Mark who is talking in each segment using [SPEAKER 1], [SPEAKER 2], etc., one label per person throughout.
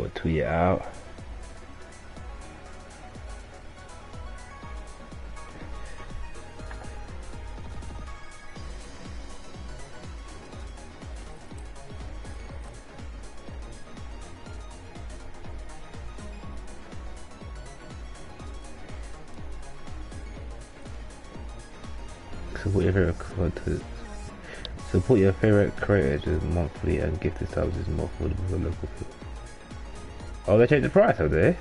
[SPEAKER 1] Or tweet it out. Support your favorite creators with monthly and gifted subs is more affordable for local people. Oh, they changed the price, have they?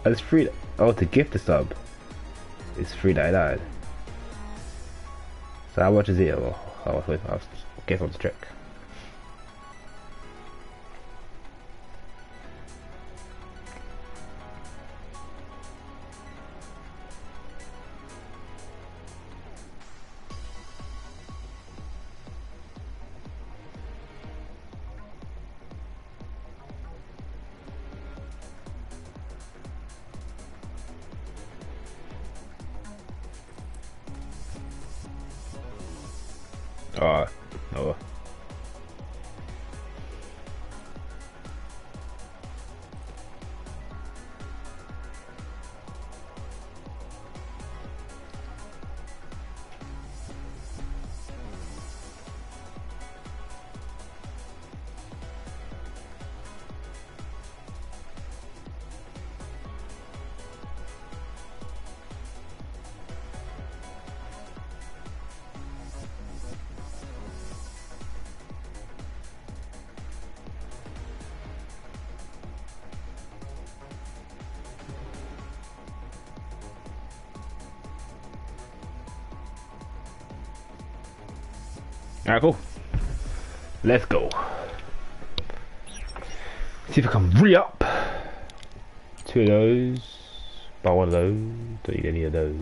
[SPEAKER 1] Oh, it's free. Oh, to gift a sub, it's $3.99. So how much is it? Oh, I'll guess on the check. Oh. Alright, cool. Let's go. See if I can re-up. 2 of those. Buy 1 of those. Don't need any of those.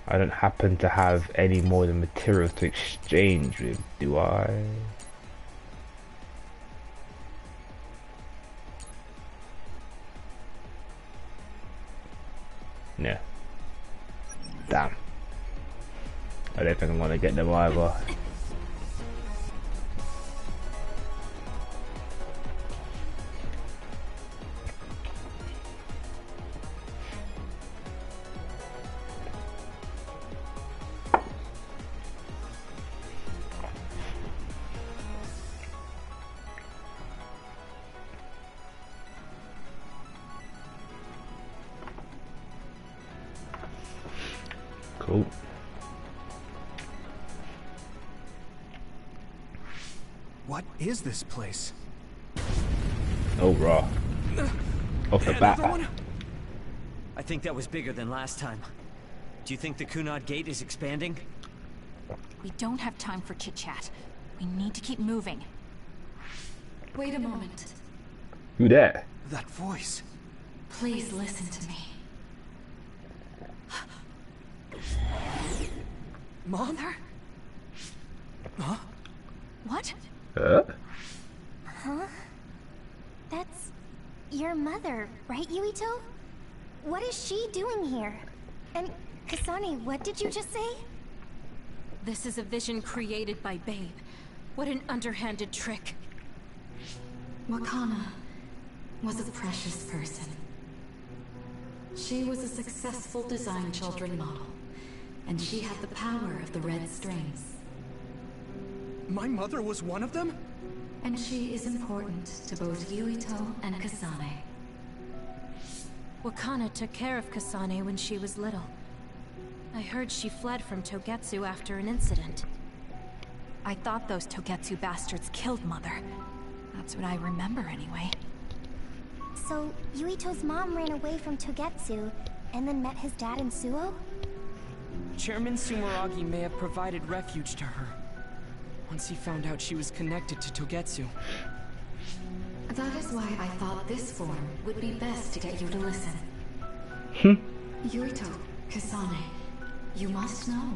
[SPEAKER 1] I don't happen to have any more than materials to exchange with, do I? Yeah. Damn. I don't think I'm gonna get them either. Cool.
[SPEAKER 2] What is this place?
[SPEAKER 1] Oh, raw. Off the bat.
[SPEAKER 3] I think that was bigger than last time. Do you think the Kunad Gate is expanding?
[SPEAKER 4] We don't have time for chit-chat. We need to keep moving. Wait a moment.
[SPEAKER 1] Who that?
[SPEAKER 2] That voice.
[SPEAKER 4] Please listen to me.
[SPEAKER 2] Mother? Huh?
[SPEAKER 4] What?
[SPEAKER 5] Huh? That's your mother, right, Yuito? What is she doing here? And Kasane, what did you just say?
[SPEAKER 4] This is a vision created by Babe. What an underhanded trick.
[SPEAKER 6] Wakana was a precious person. She was a successful design children model, and she had the power of the red strings.
[SPEAKER 2] My mother was one of them?
[SPEAKER 6] And she is important to both Yuito and Kasane.
[SPEAKER 4] Wakana took care of Kasane when she was little. I heard she fled from Togetsu after an incident. I thought those Togetsu bastards killed Mother. That's what I remember anyway.
[SPEAKER 5] So, Yuito's mom ran away from Togetsu, and then met his dad in Suo?
[SPEAKER 7] Chairman Sumeragi may have provided refuge to her, once he found out she was connected to Togetsu.
[SPEAKER 6] That is why I thought this form would be best to get you to listen. Yuito, Kasane, you must know.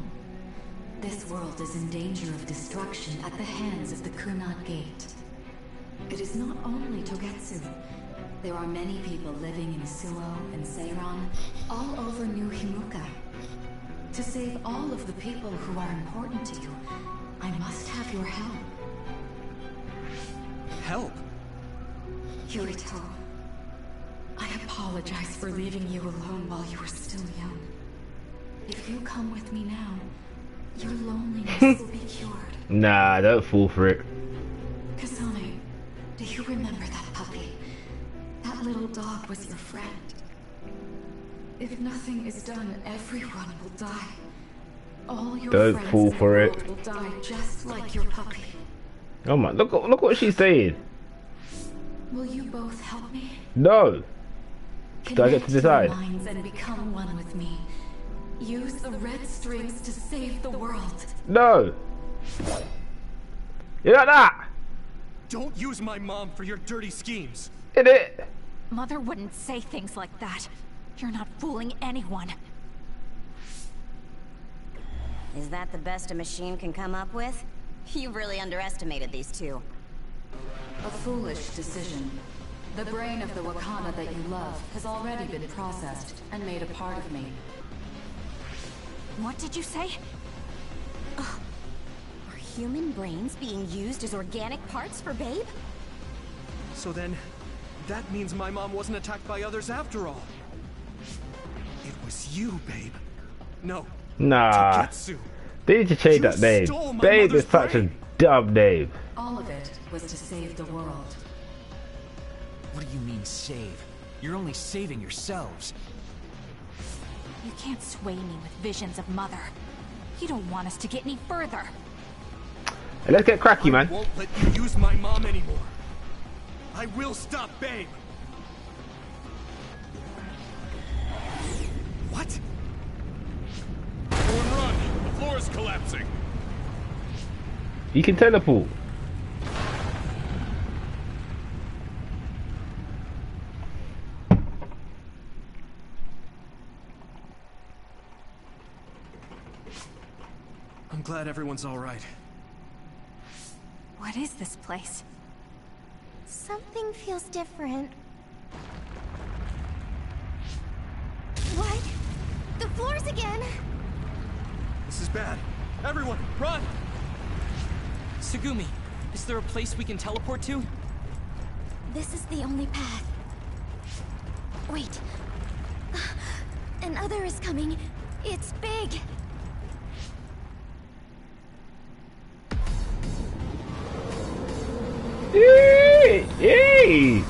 [SPEAKER 6] This world is in danger of destruction at the hands of the Kunad Gate. It is not only Togetsu. There are many people living in Suo and Seiran, all over New Himuka. To save all of the people who are important to you, I must have your help.
[SPEAKER 2] Help?
[SPEAKER 6] Kirito, I apologize for leaving you alone while you were still young. If you come with me now, your loneliness will be cured.
[SPEAKER 1] Nah, don't fall for it.
[SPEAKER 6] Kasane, do you remember that puppy? That little dog was your friend. If nothing is done, everyone will die. All your
[SPEAKER 1] Don't
[SPEAKER 6] friends
[SPEAKER 1] fall
[SPEAKER 6] in the
[SPEAKER 1] for it.
[SPEAKER 6] world will die just like your puppy.
[SPEAKER 1] Oh my, look what she's saying.
[SPEAKER 6] Will you both help me?
[SPEAKER 1] No. Do I get to decide?
[SPEAKER 6] Connect your minds and become one with me. Use the red strings to save the world.
[SPEAKER 1] No. You got that?
[SPEAKER 2] Don't use my mom for your dirty schemes.
[SPEAKER 1] Hit it.
[SPEAKER 4] Mother wouldn't say things like that. You're not fooling anyone.
[SPEAKER 8] Is that the best a machine can come up with? You really underestimated these two.
[SPEAKER 6] A foolish decision. The brain of the Wakanda that you love has already been processed and made a part of me.
[SPEAKER 4] What did you say?
[SPEAKER 8] Are human brains being used as organic parts for Babe?
[SPEAKER 2] So then, that means my mom wasn't attacked by others after all. It was you, Babe. No.
[SPEAKER 1] Nah.
[SPEAKER 2] Togetsu.
[SPEAKER 1] They need to change that name.
[SPEAKER 2] stole my
[SPEAKER 1] Babe
[SPEAKER 2] mother's
[SPEAKER 1] is such a
[SPEAKER 2] brain.
[SPEAKER 1] dumb name.
[SPEAKER 6] All of it was to save the world.
[SPEAKER 3] What do you mean, save? You're only saving yourselves.
[SPEAKER 4] You can't sway me with visions of Mother. You don't want us to get any further.
[SPEAKER 1] Hey, let's get cracky,
[SPEAKER 2] I
[SPEAKER 1] man.
[SPEAKER 2] won't let you use my mom anymore. I will stop Babe. What?
[SPEAKER 9] Everyone run! The floor is collapsing!
[SPEAKER 1] You can teleport.
[SPEAKER 2] I'm glad everyone's all right.
[SPEAKER 4] What is this place?
[SPEAKER 5] Something feels different. What? The floors again!
[SPEAKER 2] This is bad. Everyone, run!
[SPEAKER 7] Tsugumi, is there a place we can teleport to?
[SPEAKER 5] This is the only path. Wait. Another is coming. It's big.
[SPEAKER 1] Hey!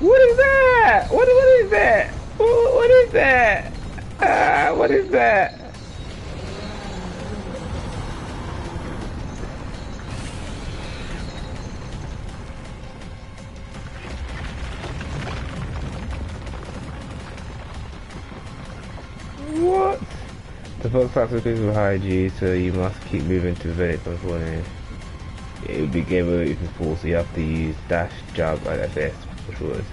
[SPEAKER 1] What is that? What is that? What is that? What is that? What? The fox tracks are behind you, so you must keep moving to prevent it from falling. It would be game over if you fall, so you have to use dash, jump, and FS push forward.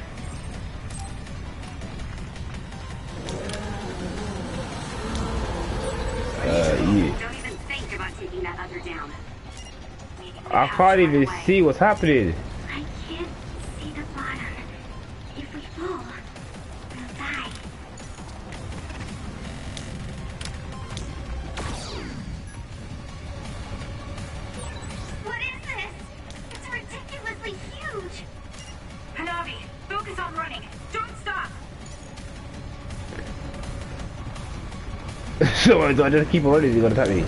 [SPEAKER 1] Yeah.
[SPEAKER 10] Don't even think about taking that other down.
[SPEAKER 1] I can't even see what's happening.
[SPEAKER 10] I can't see the bottom. If we fall, we'll die. What is this? It's ridiculously huge. Hanabi, focus on running. Don't stop.
[SPEAKER 1] So do I just keep on running? You're gonna attack me.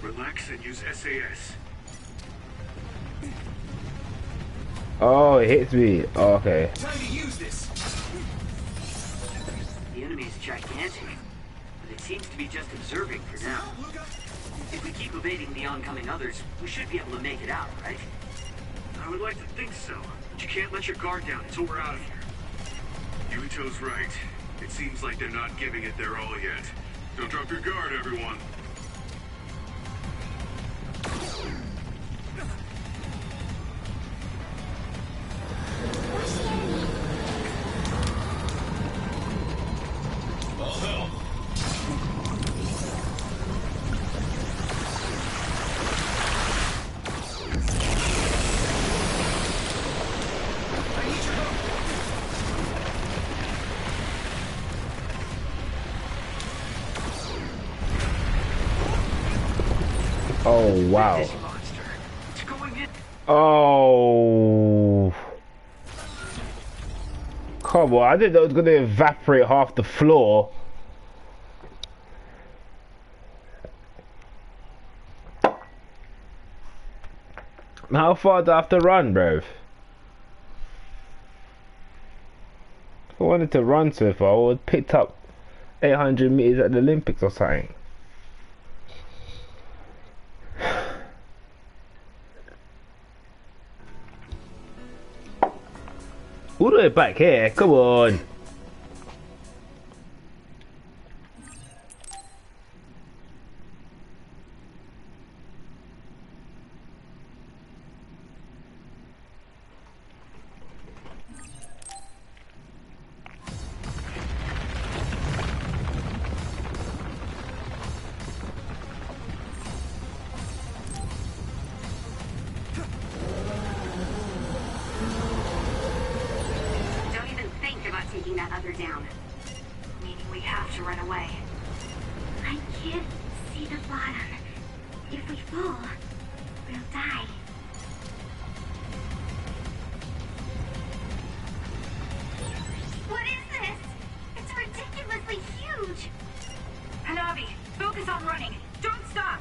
[SPEAKER 9] Relax and use SAS.
[SPEAKER 1] Oh, it hits me. Oh, okay.
[SPEAKER 2] Time to use this.
[SPEAKER 11] The enemy is gigantic, but it seems to be just observing for now. If we keep evading the oncoming others, we should be able to make it out, right?
[SPEAKER 9] I would like to think so, but you can't let your guard down until we're out of here. Yuito's right. It seems like they're not giving it their all yet. Don't drop your guard, everyone. All hell.
[SPEAKER 2] I need your help.
[SPEAKER 1] Oh wow.
[SPEAKER 11] This monster. It's going in.
[SPEAKER 1] Oh. Come on, I didn't know it was gonna evaporate half the floor. How far do I have to run, bro? If I wanted to run so far, I would have picked up 800 meters at the Olympics or something. All the way back here, come on.
[SPEAKER 10] Don't even think about taking that other down. Meaning we have to run away. I can't see the bottom. If we fall, we'll die. What is this? It's ridiculously huge! Hanabi, focus on running. Don't stop!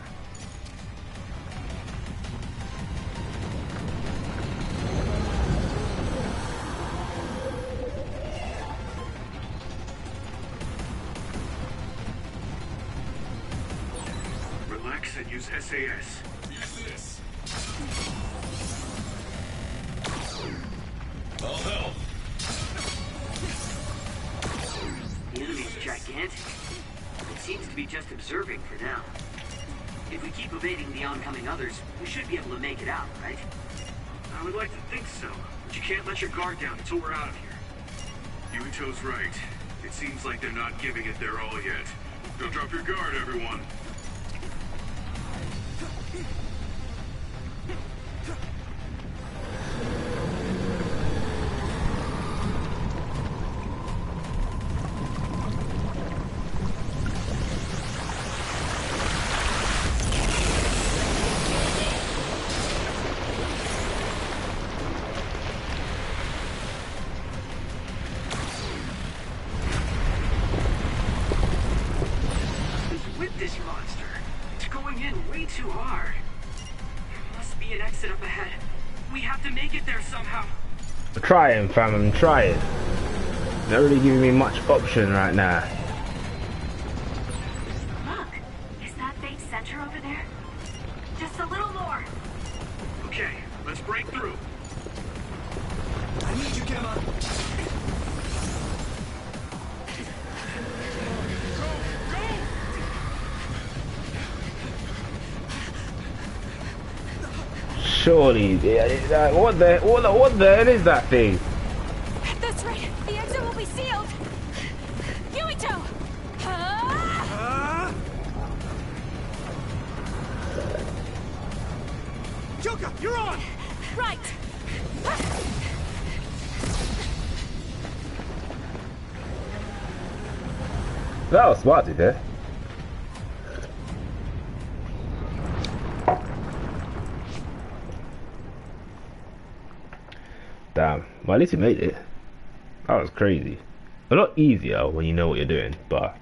[SPEAKER 9] Relax and use SAS. Use this. I'll help.
[SPEAKER 11] The enemy's gigantic. It seems to be just observing for now. If we keep evading the oncoming others, we should be able to make it out, right?
[SPEAKER 9] I would like to think so, but you can't let your guard down until we're out of here. Yuito's right. It seems like they're not giving it their all yet. Don't drop your guard, everyone.
[SPEAKER 11] With this monster, it's going in way too hard. There must be an exit up ahead. We have to make it there somehow.
[SPEAKER 1] I'm trying, fam, I'm trying. Not really giving me much option right now.
[SPEAKER 10] Look, is that big center over there? Just a little more.
[SPEAKER 9] Okay, let's break through.
[SPEAKER 2] I need you, Gemma.
[SPEAKER 1] Surely, what the hell is that thing?
[SPEAKER 4] That's right. The exit will be sealed. Yuito!
[SPEAKER 2] Joker, you're on!
[SPEAKER 4] Right.
[SPEAKER 1] That was smart, dude. Damn. Well, at least you made it. That was crazy. A lot easier when you know what you're doing, but...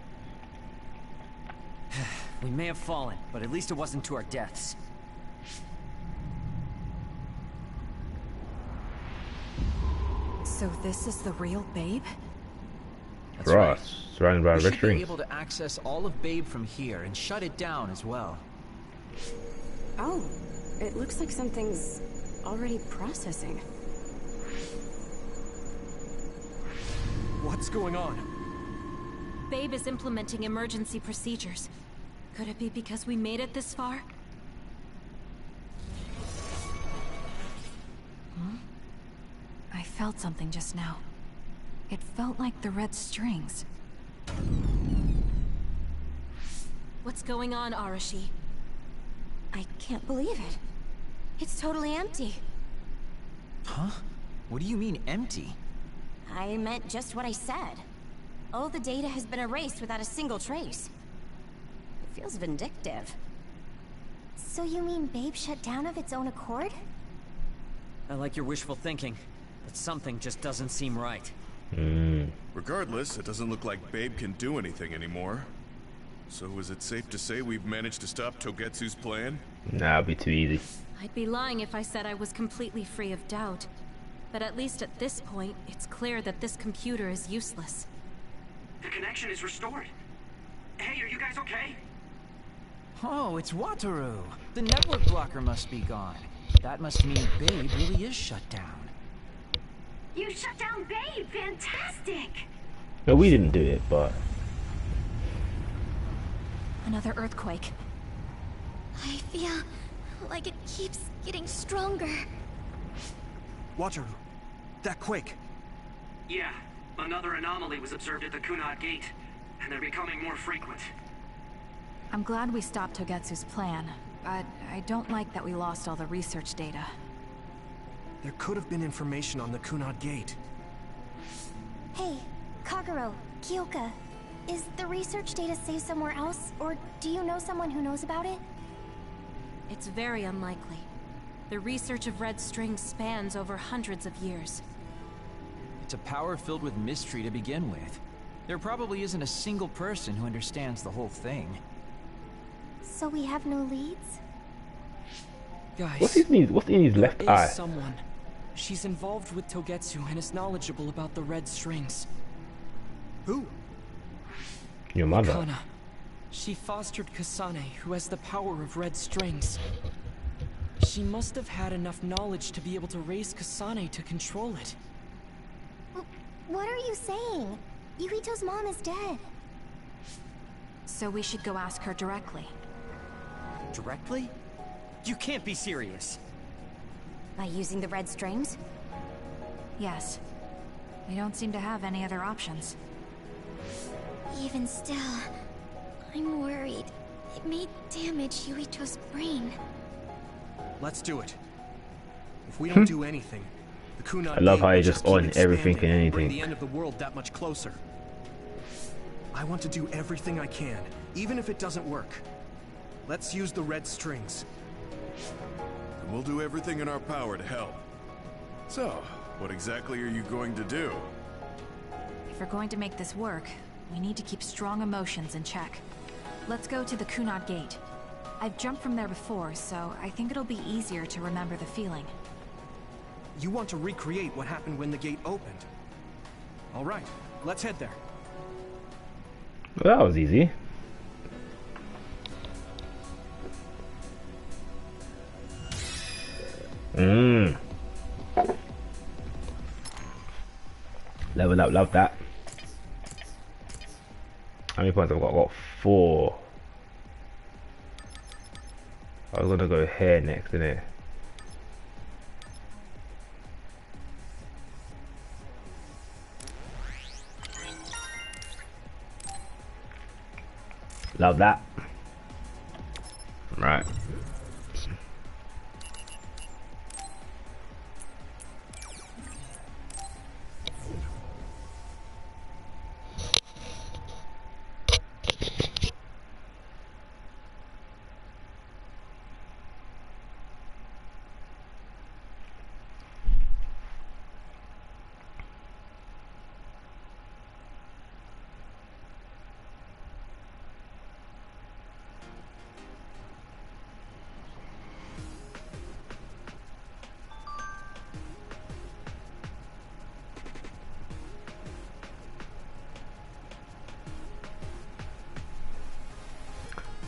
[SPEAKER 3] We may have fallen, but at least it wasn't to our deaths.
[SPEAKER 4] So this is the real Babe?
[SPEAKER 12] That's
[SPEAKER 1] for
[SPEAKER 12] right.
[SPEAKER 1] us, surrounded by
[SPEAKER 12] We
[SPEAKER 1] red
[SPEAKER 12] should be
[SPEAKER 1] rings.
[SPEAKER 12] able to access all of Babe from here and shut it down as well.
[SPEAKER 13] Oh, it looks like something's already processing.
[SPEAKER 2] What's going on?
[SPEAKER 4] Babe is implementing emergency procedures. Could it be because we made it this far? Hmm? I felt something just now. It felt like the red strings. What's going on, Arashi?
[SPEAKER 5] I can't believe it. It's totally empty.
[SPEAKER 12] Huh? What do you mean empty?
[SPEAKER 8] I meant just what I said. All the data has been erased without a single trace. It feels vindictive.
[SPEAKER 5] So you mean Babe shut down of its own accord?
[SPEAKER 3] I like your wishful thinking, but something just doesn't seem right.
[SPEAKER 14] Regardless, it doesn't look like Babe can do anything anymore. So is it safe to say we've managed to stop Togetsu's plan?
[SPEAKER 1] Nah, it'd be too easy.
[SPEAKER 4] I'd be lying if I said I was completely free of doubt. But at least at this point, it's clear that this computer is useless.
[SPEAKER 11] The connection is restored. Hey, are you guys okay?
[SPEAKER 12] Oh, it's Wataru. The network blocker must be gone. That must mean Babe really is shut down.
[SPEAKER 10] You shut down Babe! Fantastic!
[SPEAKER 1] No, we didn't do it, but...
[SPEAKER 4] Another earthquake.
[SPEAKER 5] I feel like it keeps getting stronger.
[SPEAKER 2] Wataru, that quake.
[SPEAKER 11] Yeah, another anomaly was observed at the Kunad Gate, and they're becoming more frequent.
[SPEAKER 4] I'm glad we stopped Togetsu's plan, but I don't like that we lost all the research data.
[SPEAKER 2] There could have been information on the Kunad Gate.
[SPEAKER 5] Hey, Kagero, Kyoka, is the research data saved somewhere else, or do you know someone who knows about it?
[SPEAKER 4] It's very unlikely. The research of red strings spans over hundreds of years.
[SPEAKER 12] It's a power filled with mystery to begin with. There probably isn't a single person who understands the whole thing.
[SPEAKER 5] So we have no leads?
[SPEAKER 7] Guys,
[SPEAKER 1] What's in his left
[SPEAKER 7] there
[SPEAKER 1] eye?
[SPEAKER 7] is someone. She's involved with Togetsu and is knowledgeable about the red strings.
[SPEAKER 2] Who?
[SPEAKER 1] Your mother.
[SPEAKER 7] Kana. She fostered Kasane, who has the power of red strings. She must have had enough knowledge to be able to raise Kasane to control it.
[SPEAKER 5] What are you saying? Yuito's mom is dead.
[SPEAKER 4] So we should go ask her directly.
[SPEAKER 3] Directly? You can't be serious.
[SPEAKER 5] By using the red strings?
[SPEAKER 4] Yes. We don't seem to have any other options.
[SPEAKER 5] Even still, I'm worried. It may damage Yuito's brain.
[SPEAKER 2] Let's do it. If we don't do anything, the Kunad
[SPEAKER 1] I love
[SPEAKER 2] Gate
[SPEAKER 1] how you
[SPEAKER 2] will
[SPEAKER 1] just
[SPEAKER 2] keep
[SPEAKER 1] on everything
[SPEAKER 2] expanding
[SPEAKER 1] and
[SPEAKER 2] bring
[SPEAKER 1] anything.
[SPEAKER 2] the end of the world that much closer. I want to do everything I can, even if it doesn't work. Let's use the red strings.
[SPEAKER 14] And we'll do everything in our power to help. So, what exactly are you going to do?
[SPEAKER 4] If we're going to make this work, we need to keep strong emotions in check. Let's go to the Kunad Gate. I've jumped from there before, so I think it'll be easier to remember the feeling.
[SPEAKER 2] You want to recreate what happened when the gate opened. All right, let's head there.
[SPEAKER 1] Well, that was easy. Level up, love that. How many points have I got? I've got 4. I was gonna go here next, innit? Love that. Right.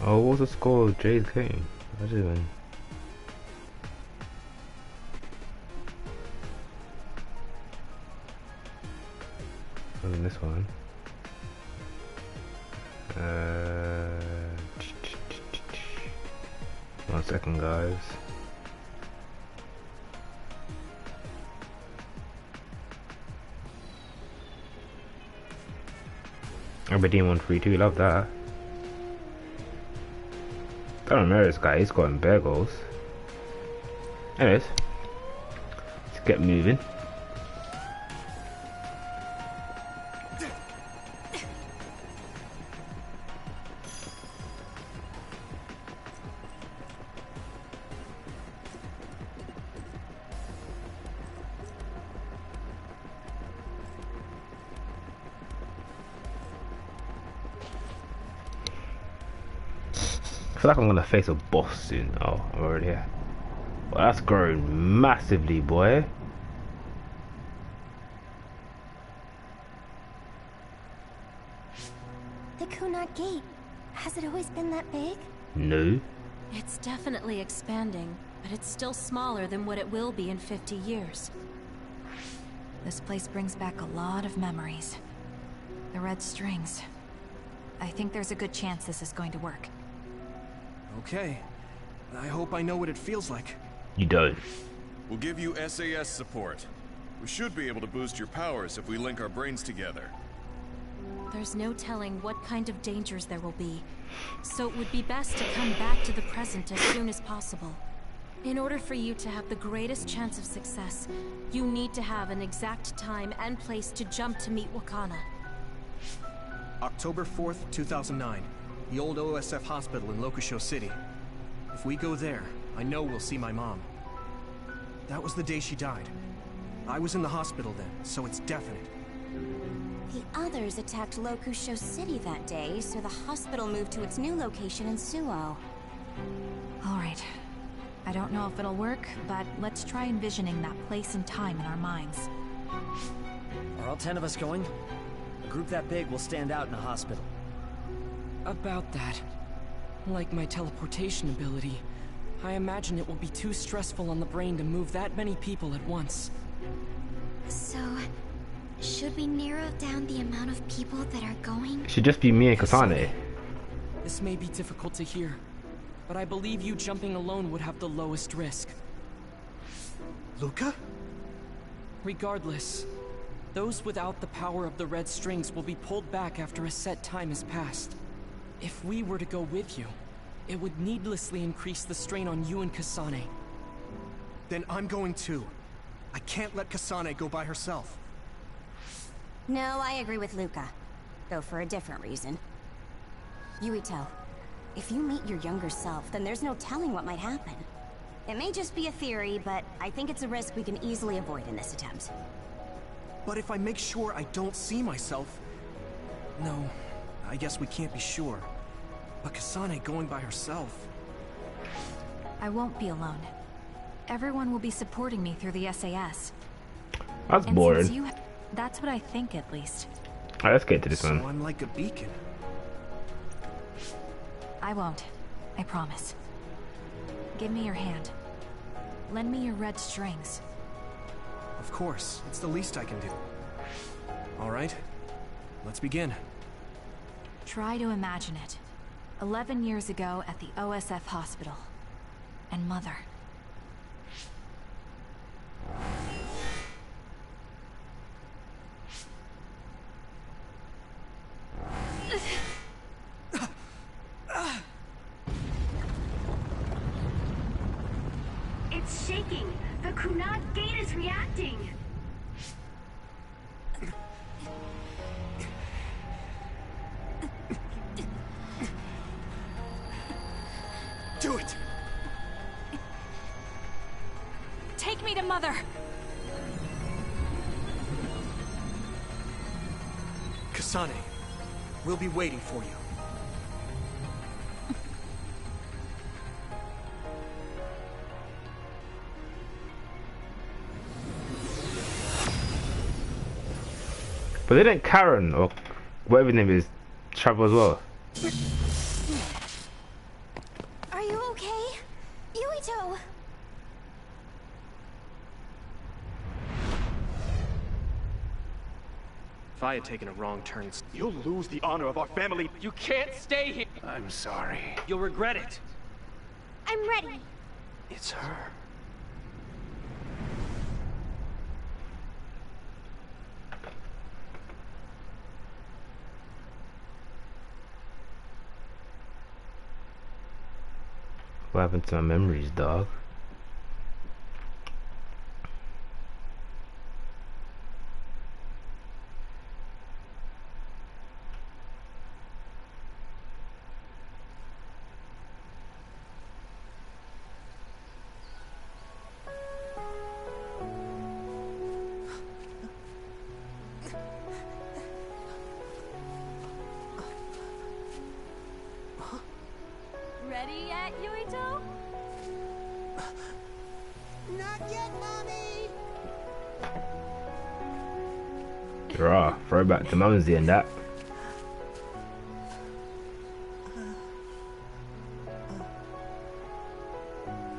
[SPEAKER 1] Oh, what was the score of Jade's game? I didn't even... in this one. 1 second, guys. I redeem 132, love that. I don't remember this guy, he's got bare goals. Anyways, let's get moving. feel like I'm gonna face a boss soon. Oh, I'm already here. Well, that's grown massively, boy.
[SPEAKER 5] The Kunad Gate. Has it always been that big?
[SPEAKER 1] No.
[SPEAKER 4] It's definitely expanding, but it's still smaller than what it will be in 50 years. This place brings back a lot of memories. The red strings. I think there's a good chance this is going to work.
[SPEAKER 2] Okay. I hope I know what it feels like.
[SPEAKER 1] You don't.
[SPEAKER 14] We'll give you SAS support. We should be able to boost your powers if we link our brains together.
[SPEAKER 4] There's no telling what kind of dangers there will be, so it would be best to come back to the present as soon as possible. In order for you to have the greatest chance of success, you need to have an exact time and place to jump to meet Wakana.
[SPEAKER 2] October 4th, 2009. The old OSF hospital in Lokusho City. If we go there, I know we'll see my mom. That was the day she died. I was in the hospital then, so it's definite.
[SPEAKER 8] The others attacked Lokusho City that day, so the hospital moved to its new location in Suo.
[SPEAKER 4] Alright. I don't know if it'll work, but let's try envisioning that place and time in our minds.
[SPEAKER 3] Are all 10 of us going? A group that big will stand out in a hospital.
[SPEAKER 7] About that. Like my teleportation ability, I imagine it will be too stressful on the brain to move that many people at once.
[SPEAKER 5] So, should we narrow down the amount of people that are going?
[SPEAKER 1] It should just be me and Kasane.
[SPEAKER 7] This may be difficult to hear, but I believe you jumping alone would have the lowest risk.
[SPEAKER 2] Luca?
[SPEAKER 7] Regardless, those without the power of the red strings will be pulled back after a set time has passed. If we were to go with you, it would needlessly increase the strain on you and Kasane.
[SPEAKER 2] Then I'm going too. I can't let Kasane go by herself.
[SPEAKER 8] No, I agree with Luca. Though for a different reason. Yuito, if you meet your younger self, then there's no telling what might happen. It may just be a theory, but I think it's a risk we can easily avoid in this attempt.
[SPEAKER 2] But if I make sure I don't see myself... No, I guess we can't be sure. But Kasane going by herself...
[SPEAKER 4] I won't be alone. Everyone will be supporting me through the SAS.
[SPEAKER 1] That's
[SPEAKER 4] and
[SPEAKER 1] boring.
[SPEAKER 4] Since that's what I think, at least.
[SPEAKER 1] Alright, let's get to this one.
[SPEAKER 2] So I'm like a beacon.
[SPEAKER 4] I won't. I promise. Give me your hand. Lend me your red strings.
[SPEAKER 2] Of course, it's the least I can do. Alright, let's begin.
[SPEAKER 4] Try to imagine it. 11 years ago at the OSF hospital. And Mother.
[SPEAKER 10] It's shaking. The Kunad Gate is reacting.
[SPEAKER 2] Do it!
[SPEAKER 4] Take me to Mother!
[SPEAKER 2] Kasane, we'll be waiting for you.
[SPEAKER 1] But didn't Karen, or whatever his name is, travel as well?
[SPEAKER 5] Are you okay? Yuito!
[SPEAKER 2] If I had taken a wrong turn...
[SPEAKER 15] You'll lose the honor of our family. You can't stay here.
[SPEAKER 2] I'm sorry.
[SPEAKER 15] You'll regret it.
[SPEAKER 5] I'm ready.
[SPEAKER 2] It's her.
[SPEAKER 1] What happened to my memories, dog?
[SPEAKER 4] ready yet, Yuito?
[SPEAKER 16] Not yet, Mommy!
[SPEAKER 1] Raw, throwback to Mumsy and that.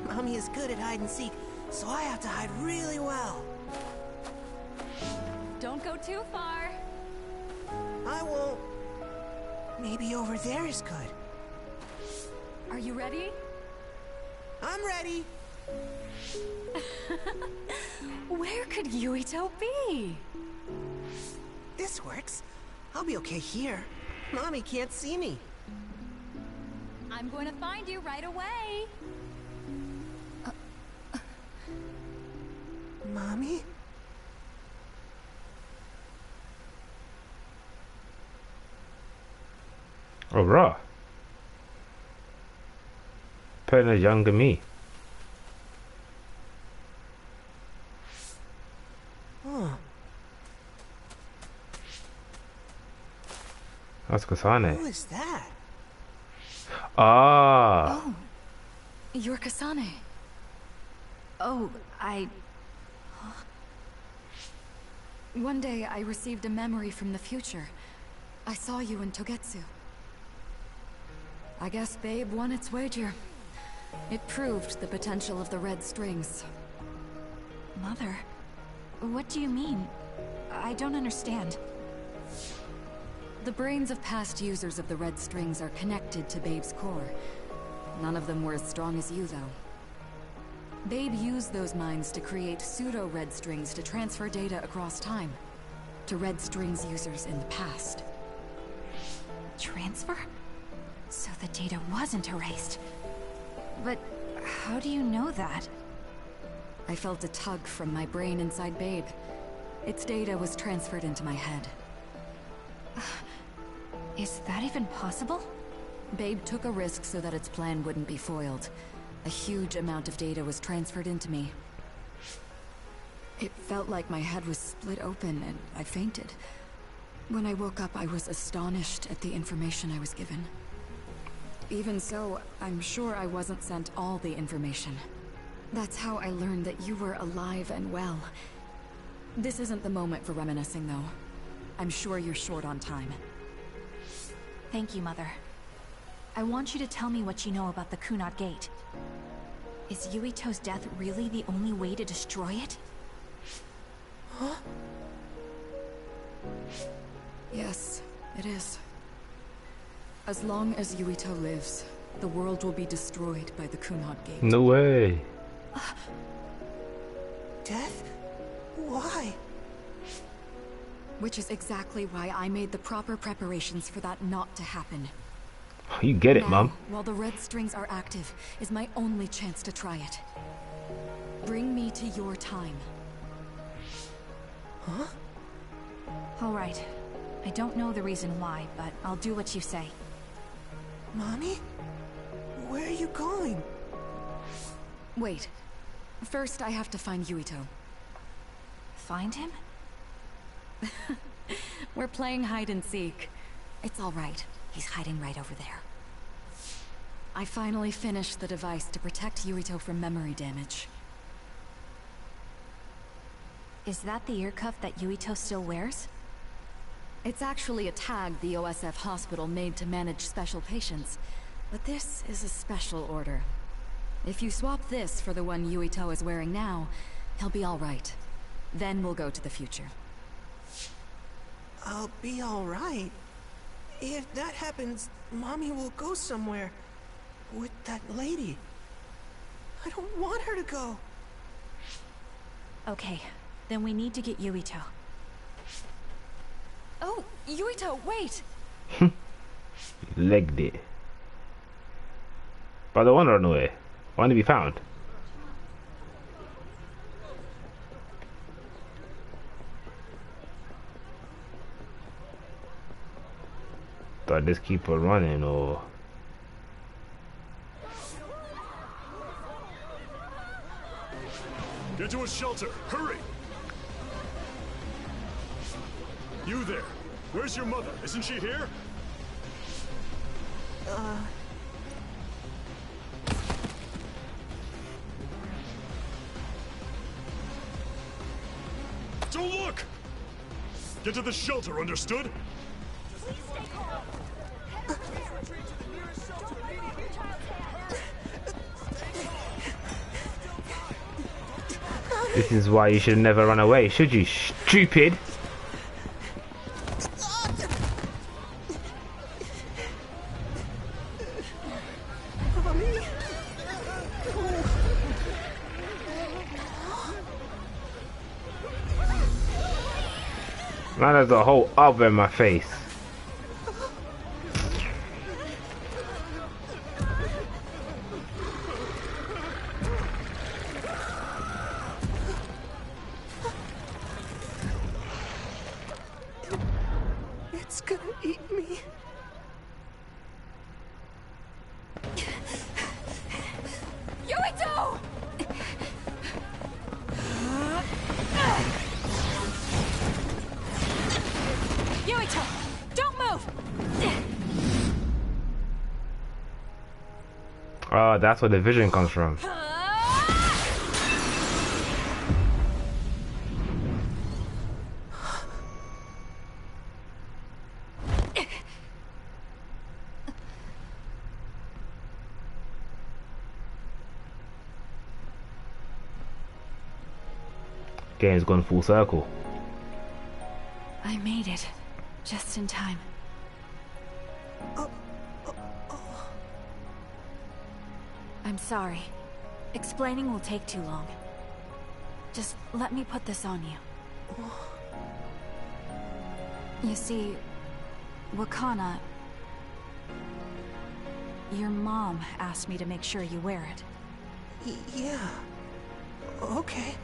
[SPEAKER 16] Mommy is good at hide and seek, so I have to hide really well.
[SPEAKER 4] Don't go too far.
[SPEAKER 16] I won't. Maybe over there is good.
[SPEAKER 4] Are you ready?
[SPEAKER 16] I'm ready.
[SPEAKER 4] Where could Yuito be?
[SPEAKER 16] This works. I'll be okay here. Mommy can't see me.
[SPEAKER 4] I'm going to find you right away.
[SPEAKER 16] Mommy?
[SPEAKER 1] Oh, raw. Putting a younger me.
[SPEAKER 16] Huh.
[SPEAKER 1] That's Kasane.
[SPEAKER 16] Who is that?
[SPEAKER 1] Ah.
[SPEAKER 4] Oh, you're Kasane. Oh, One day I received a memory from the future. I saw you in Togetsu. I guess Babe won its wager. It proved the potential of the red strings. Mother, what do you mean? I don't understand. The brains of past users of the red strings are connected to Babe's core. None of them were as strong as you, though. Babe used those minds to create pseudo-red strings to transfer data across time to red strings users in the past. Transfer? So the data wasn't erased. But how do you know that? I felt a tug from my brain inside Babe. Its data was transferred into my head. Is that even possible? Babe took a risk so that its plan wouldn't be foiled. A huge amount of data was transferred into me. It felt like my head was split open and I fainted. When I woke up, I was astonished at the information I was given. Even so, I'm sure I wasn't sent all the information. That's how I learned that you were alive and well. This isn't the moment for reminiscing, though. I'm sure you're short on time. Thank you, Mother. I want you to tell me what you know about the Kunad Gate. Is Yuito's death really the only way to destroy it? Huh? Yes, it is. As long as Yuito lives, the world will be destroyed by the Kunad Gate.
[SPEAKER 1] No way.
[SPEAKER 16] Death? Why?
[SPEAKER 4] Which is exactly why I made the proper preparations for that not to happen.
[SPEAKER 1] You get it,
[SPEAKER 4] now,
[SPEAKER 1] Mom.
[SPEAKER 4] While the red strings are active, is my only chance to try it. Bring me to your time.
[SPEAKER 16] Huh?
[SPEAKER 4] All right. I don't know the reason why, but I'll do what you say.
[SPEAKER 16] Mommy? Where are you going?
[SPEAKER 4] Wait. First, I have to find Yuito. Find him? We're playing hide and seek. It's all right. He's hiding right over there. I finally finished the device to protect Yuito from memory damage. Is that the ear cuff that Yuito still wears? It's actually a tag the OSF hospital made to manage special patients. But this is a special order. If you swap this for the one Yuito is wearing now, he'll be all right. Then we'll go to the future.
[SPEAKER 16] I'll be all right. If that happens, Mommy will go somewhere. With that lady. I don't want her to go.
[SPEAKER 4] Okay, then we need to get Yuito. Oh, Yuito, wait!
[SPEAKER 1] Legged it. But the one run away. Want to be found. Do I just keep on running or?
[SPEAKER 9] Get to a shelter! Hurry! You there! Where's your mother? Isn't she here? Get to the shelter, understood?
[SPEAKER 1] This is why you should never run away, should you, stupid? Now there's a whole oven in my face.
[SPEAKER 16] It's gonna eat me.
[SPEAKER 4] Yuito! Yuito, don't move!
[SPEAKER 1] Oh, that's where the vision comes from. Game's gone full circle.
[SPEAKER 4] I made it. Just in time. I'm sorry. Explaining will take too long. Just let me put this on you. You see, Wakana... Your mom asked me to make sure you wear it.
[SPEAKER 16] Yeah. Okay.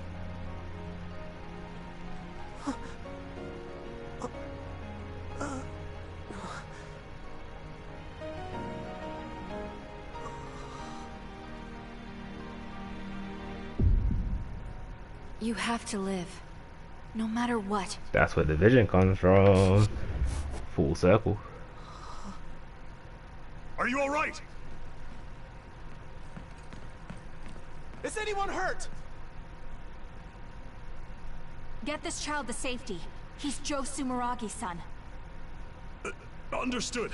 [SPEAKER 4] You have to live. No matter what.
[SPEAKER 1] That's where the vision comes from. Full circle.
[SPEAKER 9] Are you alright?
[SPEAKER 16] Is anyone hurt?
[SPEAKER 4] Get this child to safety. He's Joe Sumeragi's son.
[SPEAKER 9] Understood.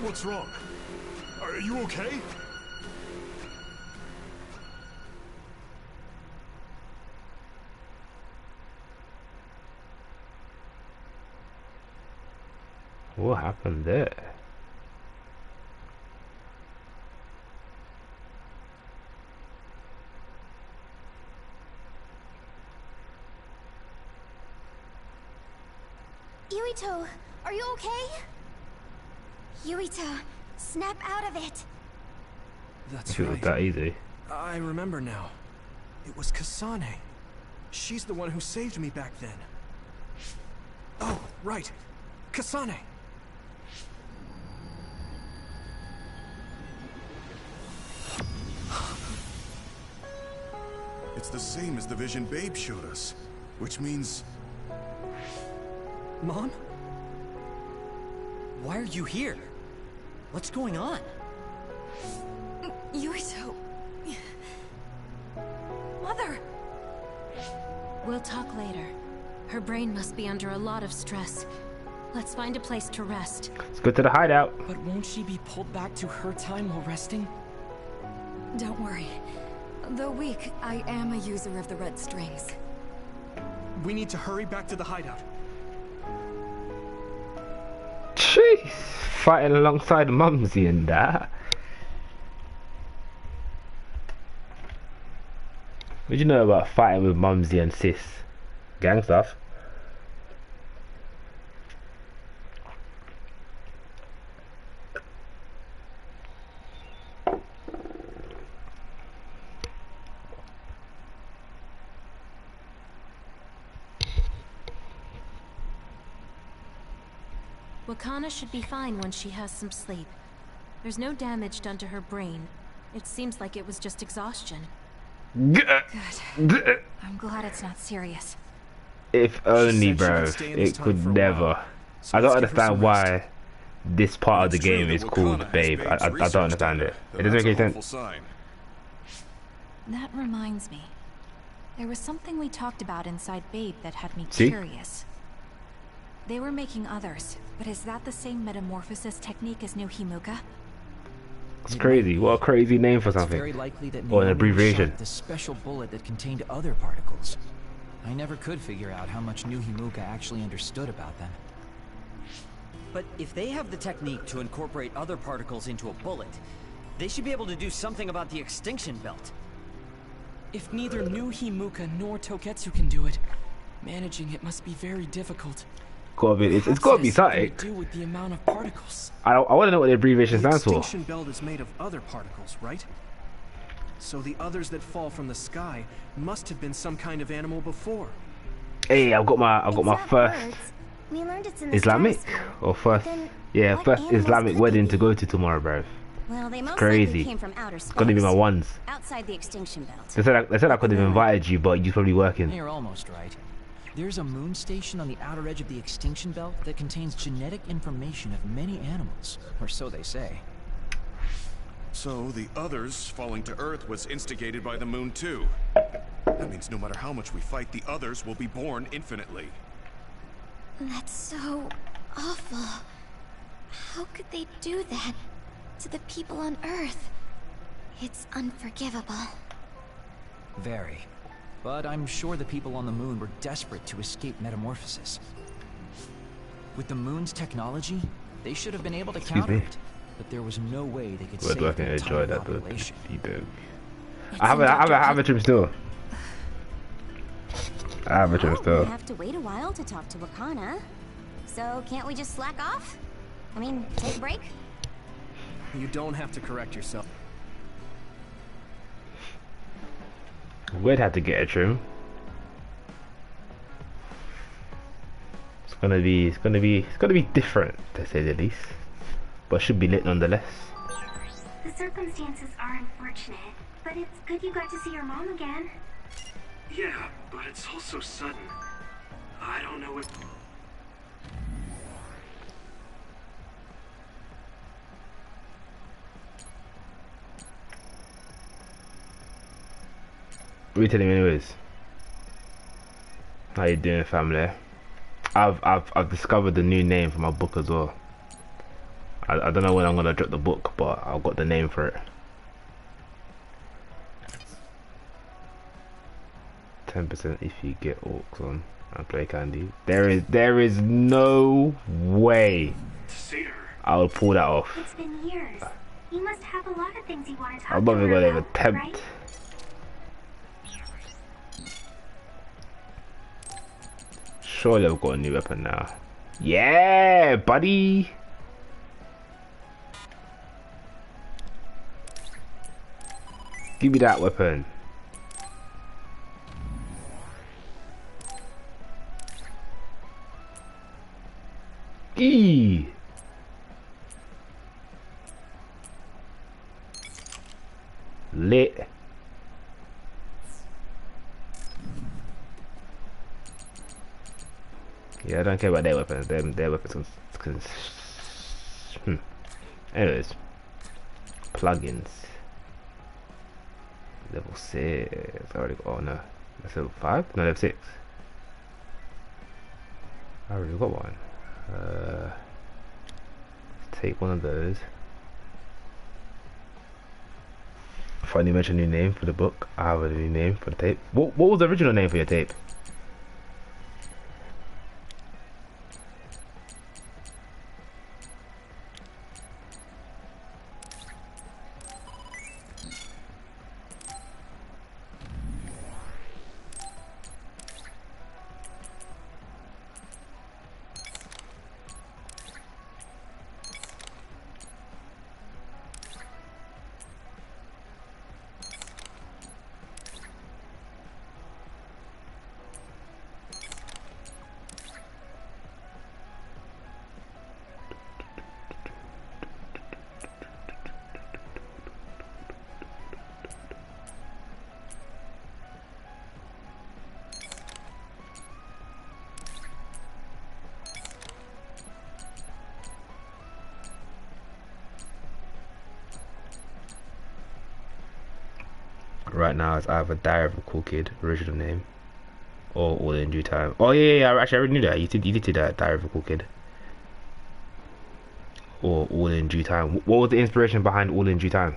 [SPEAKER 9] What's wrong? Are you okay?
[SPEAKER 1] What happened there?
[SPEAKER 5] Yuito, are you okay? Yuito, snap out of it.
[SPEAKER 2] That's
[SPEAKER 1] It was that easy.
[SPEAKER 2] I remember now. It was Kasane. She's the one who saved me back then. Oh, right. Kasane.
[SPEAKER 14] It's the same as the vision Babe showed us, which means...
[SPEAKER 3] Mom? Why are you here? What's going on?
[SPEAKER 4] Yuito... Mother! We'll talk later. Her brain must be under a lot of stress. Let's find a place to rest.
[SPEAKER 1] Let's go to the hideout.
[SPEAKER 7] But won't she be pulled back to her time while resting?
[SPEAKER 6] Don't worry. Though weak, I am a user of the red strings.
[SPEAKER 2] We need to hurry back to the hideout.
[SPEAKER 1] Jeez, fighting alongside Mumsy and that. What do you know about fighting with Mumsy and Sis? Gang stuff.
[SPEAKER 4] Wakana should be fine when she has some sleep. There's no damage done to her brain. It seems like it was just exhaustion. Good. I'm glad it's not serious.
[SPEAKER 1] If only, bro. It could never. I don't understand why this part of the game is called Babe. I don't understand it. It doesn't make any sense.
[SPEAKER 4] That reminds me. There was something we talked about inside Babe that had me
[SPEAKER 1] See?
[SPEAKER 4] curious. They were making others, but is that the same metamorphosis technique as New Himuka?
[SPEAKER 1] It's crazy. What a crazy name for something.
[SPEAKER 12] It's very likely that
[SPEAKER 1] or an
[SPEAKER 12] Naomi
[SPEAKER 1] abbreviation.
[SPEAKER 12] shot the special bullet that contained other particles. I never could figure out how much New Himuka actually understood about them.
[SPEAKER 3] But if they have the technique to incorporate other particles into a bullet, they should be able to do something about the extinction belt.
[SPEAKER 7] If neither New Himuka nor Togetsu can do it, managing it must be very difficult.
[SPEAKER 1] It's got to be something.
[SPEAKER 7] To do with the amount of particles.
[SPEAKER 1] I want to know what the abbreviation stands for.
[SPEAKER 2] The extinction belt is made of other particles, right? So the others that fall from the sky must have been some kind of animal before.
[SPEAKER 1] Hey, I've got my first
[SPEAKER 5] We learned it's in the
[SPEAKER 1] Islamic
[SPEAKER 5] stratosphere.
[SPEAKER 1] or first,
[SPEAKER 5] Then
[SPEAKER 1] yeah,
[SPEAKER 5] what
[SPEAKER 1] first
[SPEAKER 5] animals
[SPEAKER 1] Islamic
[SPEAKER 5] could
[SPEAKER 1] wedding
[SPEAKER 5] they
[SPEAKER 1] to go to tomorrow, bro.
[SPEAKER 8] Well, they most
[SPEAKER 1] Crazy.
[SPEAKER 8] likely came from outer space.
[SPEAKER 1] It's gonna be my ones.
[SPEAKER 8] Outside the extinction belt.
[SPEAKER 1] They said I could have invited you, but you're probably working.
[SPEAKER 12] You're almost right. There's a moon station on the outer edge of the extinction belt that contains genetic information of many animals, or so they say.
[SPEAKER 14] So the others falling to Earth was instigated by the moon too. That means no matter how much we fight, the others will be born infinitely.
[SPEAKER 5] That's so awful. How could they do that to the people on Earth? It's unforgivable.
[SPEAKER 12] Very. But I'm sure the people on the moon were desperate to escape metamorphosis. With the moon's technology, they should have been able to counter it. But there was no way they could save the entire population.
[SPEAKER 1] I have a trim still. I have a trim still.
[SPEAKER 8] We have to wait a while to talk to Wakana. So can't we just slack off? I mean, take a break?
[SPEAKER 2] You don't have to correct yourself.
[SPEAKER 1] We'd have to get a trim. It's gonna be different, to say the least. But should be lit nonetheless.
[SPEAKER 10] The circumstances are unfortunate, but it's good you got to see your mom again.
[SPEAKER 9] Yeah, but it's all so sudden. I don't know what...
[SPEAKER 1] What are you telling me anyways? How you doing, family? I've discovered the new name for my book as well. I don't know when I'm gonna drop the book, but I've got the name for it. 10% if you get orcs on and play candy. There is no way I will pull that off.
[SPEAKER 10] It's been years. You must have a lot of things you want to talk
[SPEAKER 1] I'm not even gonna
[SPEAKER 10] about,
[SPEAKER 1] attempt.
[SPEAKER 10] right?
[SPEAKER 1] Surely I've got a new weapon now. Yeah, buddy. Give me that weapon. Eee. Lit. Yeah, I don't care about their weapons. Their weapons Anyways. Plugins. Level 6. I already got, oh no. That's level 5? No, level 6. I already got one. Let's take one of those. Finally mention a new name for the book. I have a new name for the tape. What was the original name for your tape? Right now, it's either Diary of a Cool Kid, original name, or All in Due Time. Oh yeah. Actually, I already knew that. You did do that, Diary of a Cool Kid, or All in Due Time. What was the inspiration behind All in Due Time?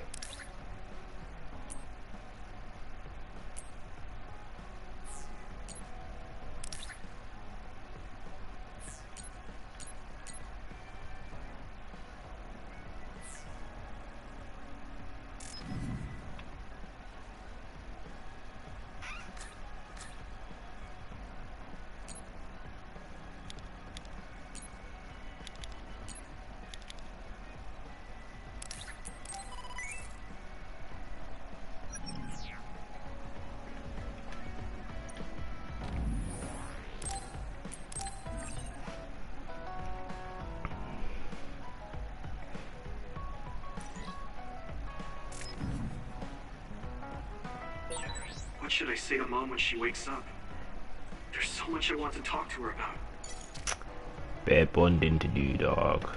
[SPEAKER 2] What should I say to Mom when she wakes up? There's so much I want to talk to her about.
[SPEAKER 1] Bare bonding to do, dog.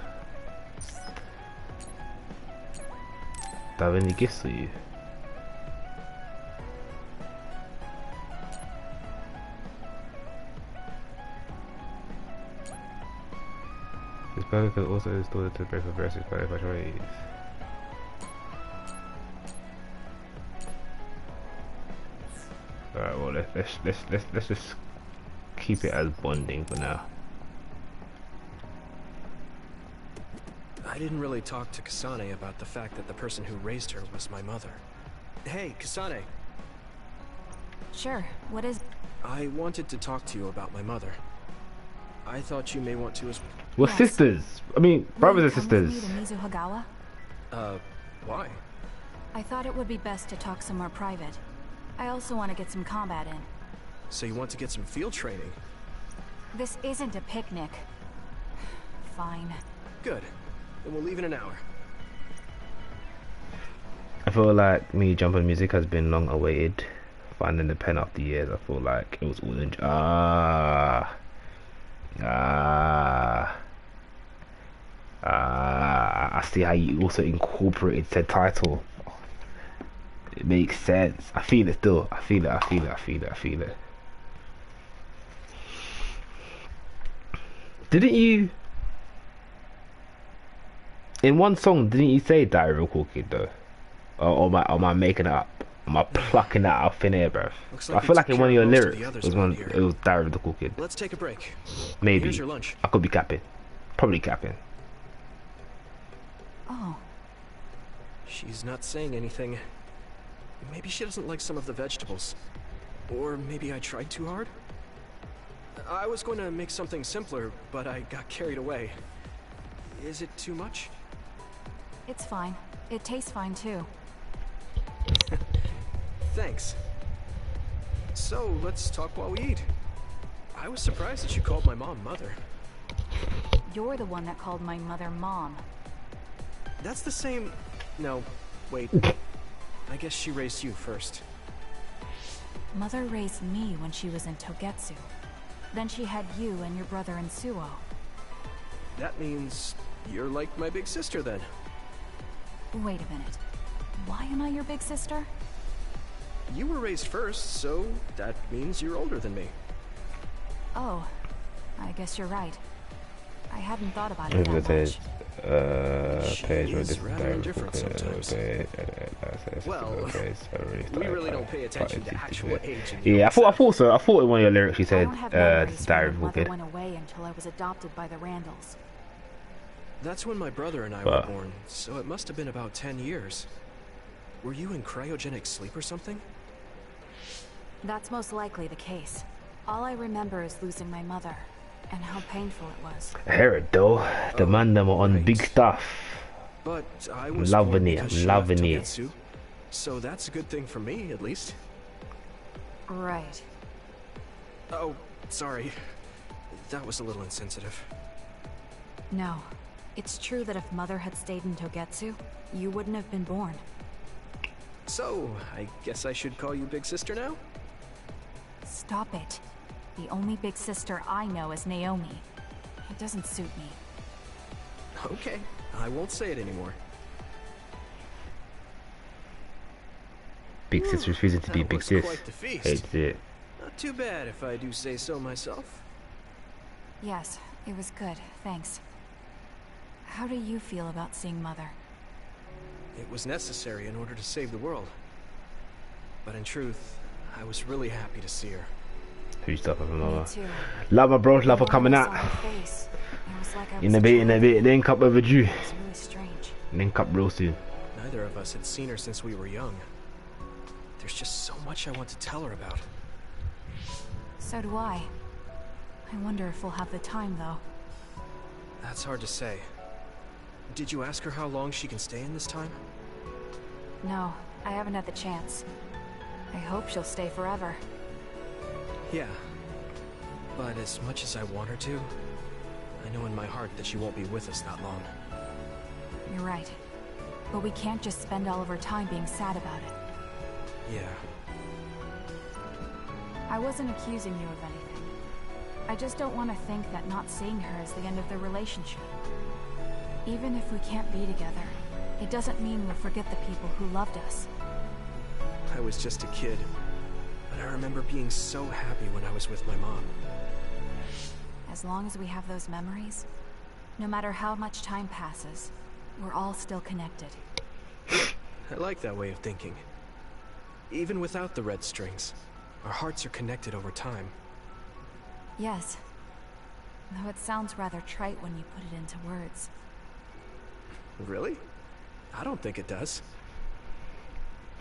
[SPEAKER 1] Do I have any gifts for you? This burger could also install it to break for various expired ways. Alright, well let's just keep it as bonding for now.
[SPEAKER 2] I didn't really talk to Kasane about the fact that the person who raised her was my mother. Hey, Kasane.
[SPEAKER 4] Sure, what is...
[SPEAKER 2] I wanted to talk to you about my mother. I thought you may want to as...
[SPEAKER 1] We're sisters! I mean, brothers and sisters.
[SPEAKER 4] Will you come with me to Mizuhagawa?
[SPEAKER 2] Why?
[SPEAKER 4] I thought it would be best to talk somewhere private. I also want to get some combat in.
[SPEAKER 2] So you want to get some field training?
[SPEAKER 4] This isn't a picnic. Fine.
[SPEAKER 2] Good. Then we'll leave in an hour.
[SPEAKER 1] I feel like me jumping music has been long awaited. Finding the pen after years, I feel like it was all in... I see how you also incorporated said title. It makes sense. I feel it still. I feel it. Didn't you... In one song, didn't you say Diary of a Cool Kid though? Or am I making it up? Am I plucking that out of thin air, bruv?
[SPEAKER 2] Like
[SPEAKER 1] I feel like in one of your lyrics, it was Diary of the Cool Kid.
[SPEAKER 2] Let's take a break.
[SPEAKER 1] Maybe.
[SPEAKER 2] Here's your lunch.
[SPEAKER 1] I could be capping. Probably capping.
[SPEAKER 4] Oh.
[SPEAKER 2] She's not saying anything. Maybe she doesn't like some of the vegetables. Or maybe I tried too hard? I was going to make something simpler, but I got carried away. Is it too much?
[SPEAKER 4] It's fine. It tastes fine too.
[SPEAKER 2] Thanks. So, let's talk while we eat. I was surprised that you called my mom Mother.
[SPEAKER 4] You're the one that called my mother Mom.
[SPEAKER 2] That's the same... No, wait. I guess she raised you first.
[SPEAKER 4] Mother raised me when she was in Togetsu. Then she had you and your brother in Suo.
[SPEAKER 2] That means you're like my big sister then.
[SPEAKER 4] Wait a minute. Why am I your big sister?
[SPEAKER 2] You were raised first, so that means you're older than me.
[SPEAKER 4] Oh, I guess you're right. I hadn't thought about it that much.
[SPEAKER 2] Page is rather indifferent sometimes. Well, we really don't pay attention to actual age.
[SPEAKER 1] Yeah, I thought so. I thought in one of your lyrics you said Diary of a Cool Kid.
[SPEAKER 4] Went away until I was adopted by the Randalls.
[SPEAKER 2] That's when my brother and I were born, so it must have been about 10 years. Were you in cryogenic sleep or something?
[SPEAKER 4] That's most likely the case. All I remember is losing my mother, and how painful it was.
[SPEAKER 1] I hear it though. The man them are on big stuff.
[SPEAKER 2] But I was
[SPEAKER 1] loving it. I'm loving it.
[SPEAKER 2] So that's a good thing for me, at least.
[SPEAKER 4] Right.
[SPEAKER 2] Oh, sorry. That was a little insensitive.
[SPEAKER 4] No. It's true that if Mother had stayed in Togetsu, you wouldn't have been born.
[SPEAKER 2] So, I guess I should call you Big Sister now?
[SPEAKER 4] Stop it. The only big sister I know is Naomi. It doesn't suit me.
[SPEAKER 2] Okay, I won't say it anymore.
[SPEAKER 1] Big sis refusing to be
[SPEAKER 2] That
[SPEAKER 1] big
[SPEAKER 2] was
[SPEAKER 1] sis.
[SPEAKER 2] quite the feast.
[SPEAKER 1] Hate to see it.
[SPEAKER 2] Not too bad, if I do say so myself.
[SPEAKER 4] Yes, it was good, thanks. How do you feel about seeing Mother?
[SPEAKER 2] It was necessary in order to save the world. But in truth, I was really happy to see her.
[SPEAKER 1] Huge stuff of mama.
[SPEAKER 4] Me too.
[SPEAKER 1] Love her, bro. Love her coming out. In a bit, link up overdue.
[SPEAKER 4] It was really strange.
[SPEAKER 1] Link up real soon.
[SPEAKER 2] Neither of us had seen her since we were young. There's just so much I want to tell her about.
[SPEAKER 4] So do I. I wonder if we'll have the time, though.
[SPEAKER 2] That's hard to say. Did you ask her how long she can stay in this time?
[SPEAKER 4] No, I haven't had the chance. I hope she'll stay forever.
[SPEAKER 2] Yeah. But as much as I want her to, I know in my heart that she won't be with us that long.
[SPEAKER 4] You're right. But we can't just spend all of our time being sad about it.
[SPEAKER 2] Yeah.
[SPEAKER 4] I wasn't accusing you of anything. I just don't want to think that not seeing her is the end of the relationship. Even if we can't be together, it doesn't mean we'll forget the people who loved us.
[SPEAKER 2] I was just a kid, but I remember being so happy when I was with my mom.
[SPEAKER 4] As long as we have those memories, no matter how much time passes, we're all still connected.
[SPEAKER 2] I like that way of thinking. Even without the red strings, our hearts are connected over time.
[SPEAKER 4] Yes. Though it sounds rather trite when you put it into words.
[SPEAKER 2] Really? I don't think it does.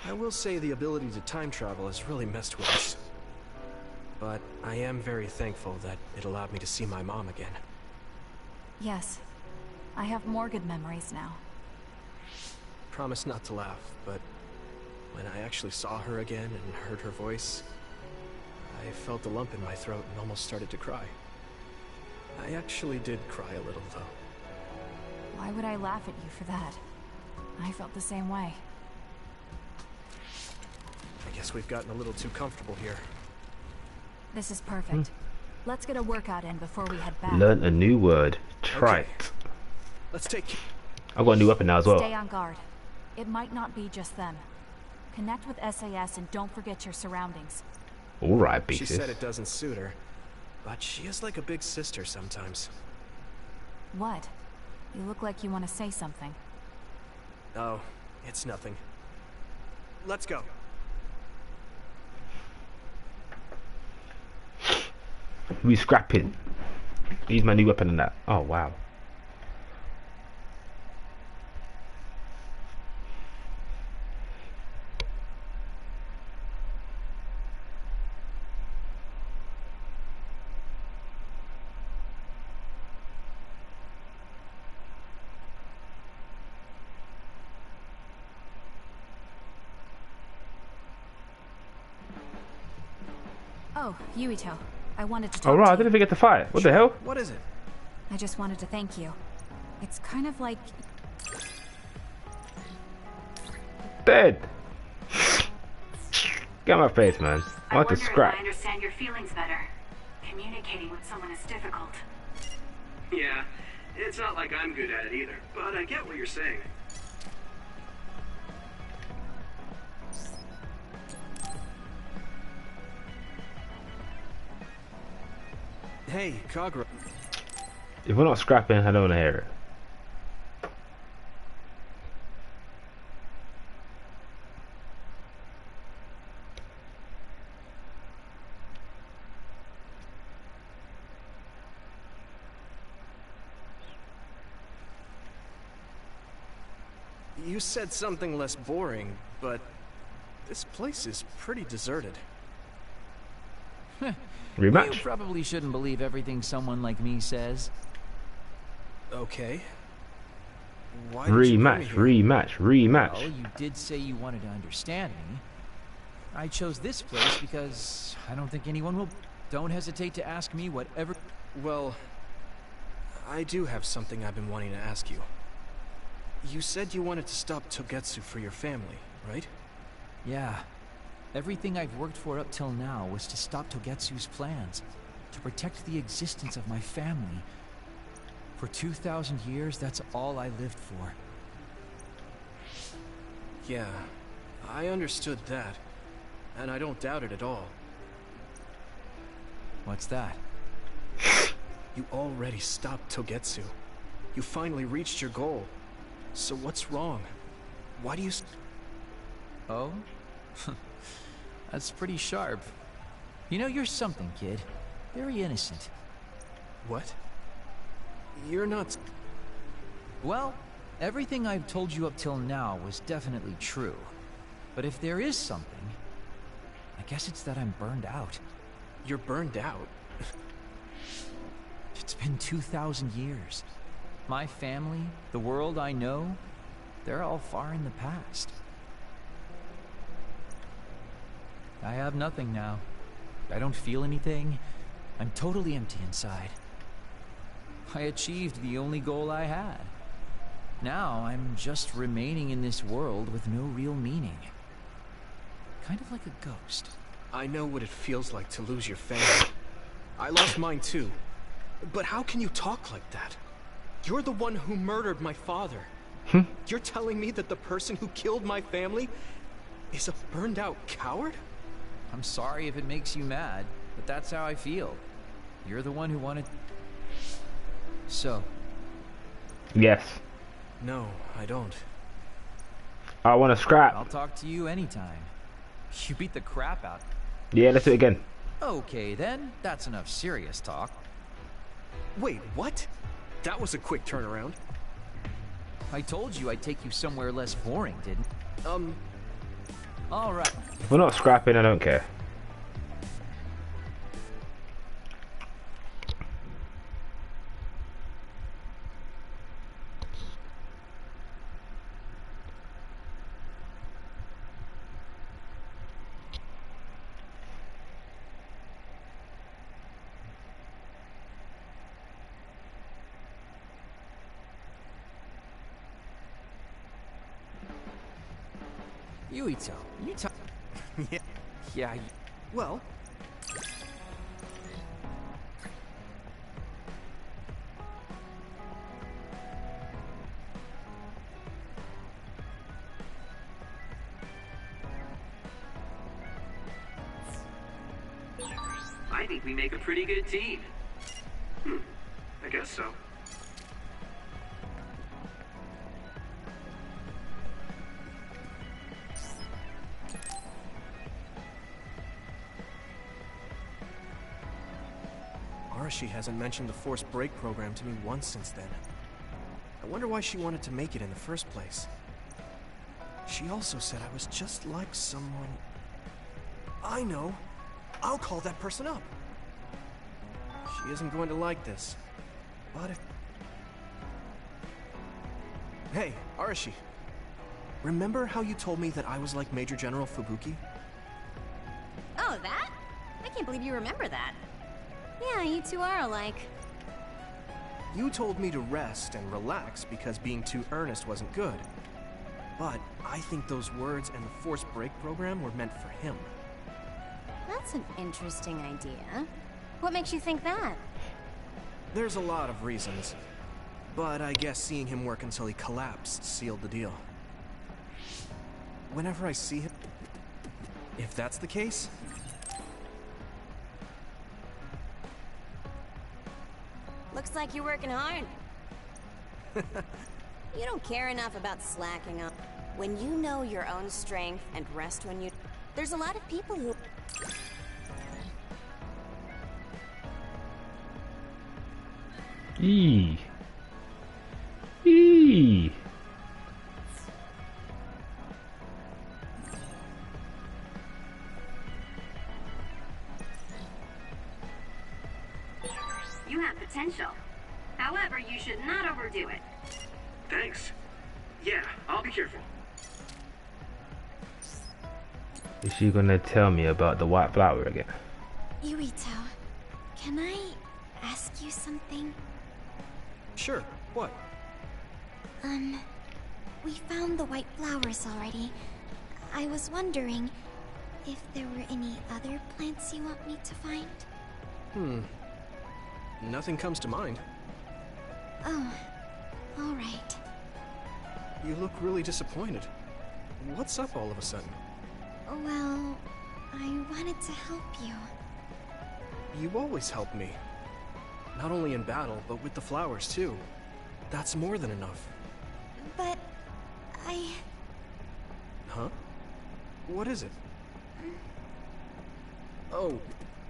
[SPEAKER 2] I will say the ability to time travel has really messed with us. But I am very thankful that it allowed me to see my mom again.
[SPEAKER 4] Yes. I have more good memories now.
[SPEAKER 2] Promise not to laugh, but when I actually saw her again and heard her voice, I felt a lump in my throat and almost started to cry. I actually did cry a little, though.
[SPEAKER 4] Why would I laugh at you for that? I felt the same way.
[SPEAKER 2] I guess we've gotten a little too comfortable here.
[SPEAKER 4] This is perfect. Let's get a workout in before we head back.
[SPEAKER 1] Learn a new word. Trite.
[SPEAKER 2] Okay. Let's take...
[SPEAKER 1] I've got a new weapon now as well.
[SPEAKER 4] Stay on guard. It might not be just them. Connect with SAS and don't forget your surroundings.
[SPEAKER 1] Alright, big
[SPEAKER 2] She
[SPEAKER 1] sis.
[SPEAKER 2] said it doesn't suit her, but she is like a big sister sometimes.
[SPEAKER 4] What? You look like you want to say something.
[SPEAKER 2] Oh, it's nothing. Let's go.
[SPEAKER 1] We scrapping. Use my new weapon and that. Oh wow.
[SPEAKER 4] Oh, Yuito. I wanted to talk
[SPEAKER 1] Alright, I
[SPEAKER 4] to you.
[SPEAKER 1] didn't even get to fight. What the hell?
[SPEAKER 2] What is it?
[SPEAKER 4] I just wanted to thank you. It's kind of like...
[SPEAKER 1] Dead. Get my face, man. I want to
[SPEAKER 10] wonder if
[SPEAKER 1] scrap.
[SPEAKER 10] I understand your feelings better. Communicating with someone is difficult.
[SPEAKER 9] Yeah, it's not like I'm good at it either, but I get what you're saying.
[SPEAKER 2] Hey, Kagura.
[SPEAKER 1] If we're not scrapping, I don't want to hear it.
[SPEAKER 2] You said something less boring, but this place is pretty deserted.
[SPEAKER 1] Rematch.
[SPEAKER 12] You probably shouldn't believe everything someone like me says.
[SPEAKER 2] Okay. Why did you bring me
[SPEAKER 1] Rematch.
[SPEAKER 2] here?
[SPEAKER 1] Rematch.
[SPEAKER 12] Well, you did say you wanted to understand me. I chose this place because I don't think anyone will. Don't hesitate to ask me whatever.
[SPEAKER 2] Well, I do have something I've been wanting to ask you. You said you wanted to stop Togetsu for your family, right?
[SPEAKER 12] Yeah. Everything I've worked for up till now was to stop Togetsu's plans, to protect the existence of my family. For 2,000 years, that's all I lived for.
[SPEAKER 2] Yeah, I understood that, and I don't doubt it at all.
[SPEAKER 12] What's that?
[SPEAKER 2] You already stopped Togetsu. You finally reached your goal. So what's wrong? Why do you...
[SPEAKER 12] Oh? That's pretty sharp. You know, you're something, kid. Very innocent.
[SPEAKER 2] What? You're not...
[SPEAKER 12] Well, everything I've told you up till now was definitely true. But if there is something, I guess it's that I'm burned out.
[SPEAKER 2] You're burned out?
[SPEAKER 12] It's been 2,000 years. My family, the world I know, they're all far in the past. I have nothing now. I don't feel anything. I'm totally empty inside. I achieved the only goal I had. Now I'm just remaining in this world with no real meaning. Kind of like a ghost.
[SPEAKER 2] I know what it feels like to lose your family. I lost mine too. But how can you talk like that? You're the one who murdered my father. You're telling me that the person who killed my family is a burned out coward?
[SPEAKER 12] I'm sorry if it makes you mad, but that's how I feel. You're the one who wanted... So?
[SPEAKER 1] Yes.
[SPEAKER 2] No, I don't.
[SPEAKER 1] I want to scrap.
[SPEAKER 12] I'll talk to you anytime. You beat the crap out.
[SPEAKER 1] Yeah, let's do it again.
[SPEAKER 12] Okay then, that's enough serious talk.
[SPEAKER 2] Wait, what? That was a quick turnaround.
[SPEAKER 12] I told you I'd take you somewhere less boring, didn't I? Alright.
[SPEAKER 1] If we're not scrapping, I don't care.
[SPEAKER 12] Yuito, you talk... Yeah,
[SPEAKER 2] well...
[SPEAKER 11] I think we make a pretty good team.
[SPEAKER 9] I guess so.
[SPEAKER 2] Arashi hasn't mentioned the force break program to me once since then. I wonder why she wanted to make it in the first place. She also said I was just like someone... I know! I'll call that person up! She isn't going to like this. But if... Hey, Arashi. Remember how you told me that I was like Major General Fubuki?
[SPEAKER 8] Oh, that? I can't believe you remember that. Yeah, you two are alike.
[SPEAKER 2] You told me to rest and relax because being too earnest wasn't good. But I think those words and the force break program were meant for him.
[SPEAKER 8] That's an interesting idea. What makes you think that?
[SPEAKER 2] There's a lot of reasons. But I guess seeing him work until he collapsed sealed the deal. Whenever I see him... If that's the case...
[SPEAKER 8] Looks like you're working hard. You don't care enough about slacking up. When you know your own strength and rest when you... There's a lot of people who...
[SPEAKER 1] Eee. Eee.
[SPEAKER 10] You have potential. However, you should not overdo it.
[SPEAKER 9] Thanks. Yeah, I'll be careful.
[SPEAKER 1] Is she gonna tell me about the white flower again?
[SPEAKER 5] Yuito, can I ask you something?
[SPEAKER 2] Sure, what?
[SPEAKER 5] We found the white flowers already. I was wondering if there were any other plants you want me to find?
[SPEAKER 2] Nothing comes to mind.
[SPEAKER 5] Oh, alright.
[SPEAKER 2] You look really disappointed. What's up all of a sudden?
[SPEAKER 5] Well, I wanted to help you.
[SPEAKER 2] You always help me. Not only in battle, but with the flowers too. That's more than enough.
[SPEAKER 5] But I...
[SPEAKER 2] Huh? What is it? Oh,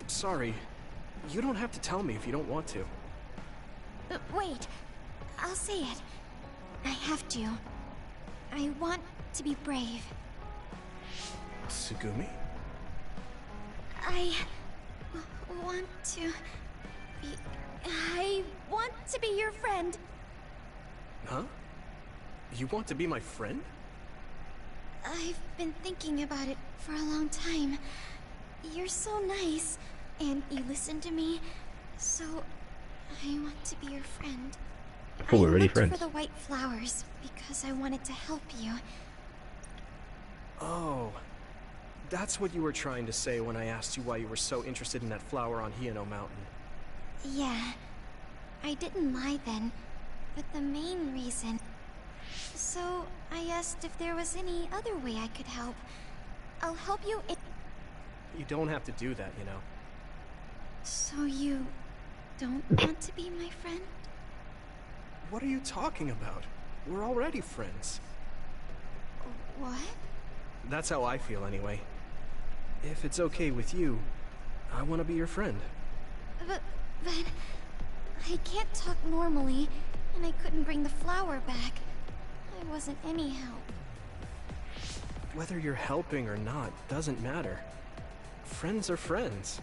[SPEAKER 2] sorry. You don't have to tell me if you don't want to.
[SPEAKER 5] Wait. I'll say it. I have to. I want to be brave.
[SPEAKER 2] Tsugumi?
[SPEAKER 5] I want to be... I want to be your friend.
[SPEAKER 2] Huh? You want to be my friend?
[SPEAKER 5] I've been thinking about it for a long time. You're so nice, and you listen to me, so I want to be your friend.
[SPEAKER 1] Oh, we're already friends.
[SPEAKER 5] I looked for the white flowers because I wanted to help you.
[SPEAKER 2] Oh, that's what you were trying to say when I asked you why you were so interested in that flower on Hino Mountain.
[SPEAKER 5] Yeah, I didn't lie then, but the main reason... So, I asked if there was any other way I could help. I'll help you if...
[SPEAKER 2] You don't have to do that, you know.
[SPEAKER 5] So you don't want to be my friend?
[SPEAKER 2] What are you talking about? We're already friends.
[SPEAKER 5] What?
[SPEAKER 2] That's how I feel anyway. If it's okay with you, I want to be your friend.
[SPEAKER 5] But I can't talk normally, and I couldn't bring the flower back. I wasn't any help.
[SPEAKER 2] Whether you're helping or not doesn't matter. Friends are friends.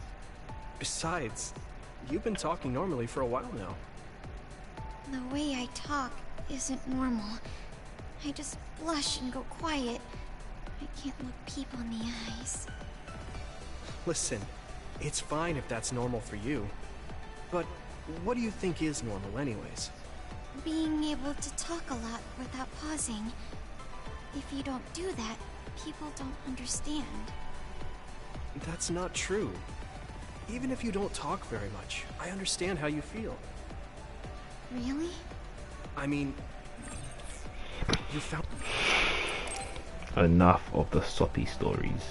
[SPEAKER 2] Besides, you've been talking normally for a while now.
[SPEAKER 5] The way I talk isn't normal. I just blush and go quiet. I can't look people in the eyes.
[SPEAKER 2] Listen, it's fine if that's normal for you. But what do you think is normal anyways?
[SPEAKER 5] Being able to talk a lot without pausing. If you don't do that, people don't understand.
[SPEAKER 2] That's not true. Even if you don't talk very much, I understand how you feel.
[SPEAKER 5] Really?
[SPEAKER 2] I mean, you found...
[SPEAKER 1] Enough of the soppy stories.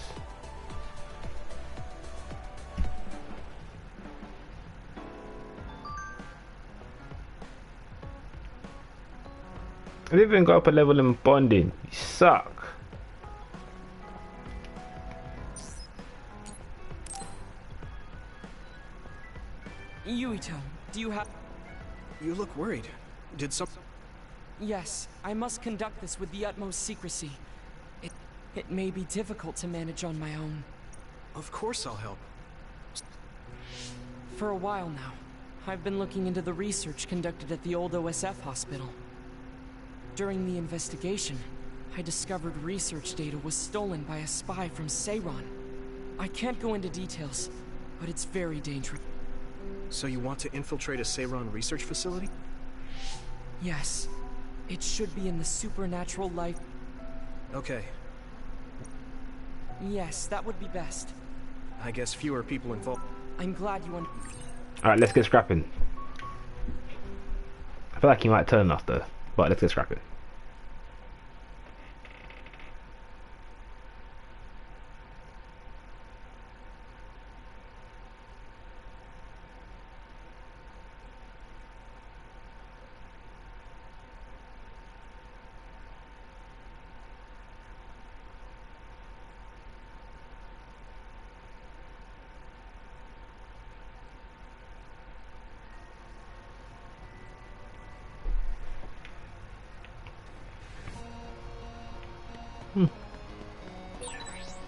[SPEAKER 1] I didn't even got up a level in bonding. You suck.
[SPEAKER 7] Yuito, do you have...
[SPEAKER 2] You look worried. Did some...
[SPEAKER 7] Yes, I must conduct this with the utmost secrecy. It may be difficult to manage on my own.
[SPEAKER 2] Of course I'll help.
[SPEAKER 7] For a while now, I've been looking into the research conducted at the old OSF hospital. During the investigation, I discovered research data was stolen by a spy from Seiron. I can't go into details, but it's very dangerous.
[SPEAKER 2] So you want to infiltrate a Seiron research facility?
[SPEAKER 7] Yes. It should be in the supernatural life...
[SPEAKER 2] Okay.
[SPEAKER 7] Yes, that would be best.
[SPEAKER 2] I guess fewer people involved.
[SPEAKER 7] I'm glad you
[SPEAKER 1] Alright, let's get scrapping. I feel like he might turn us though, but let's get scrapping.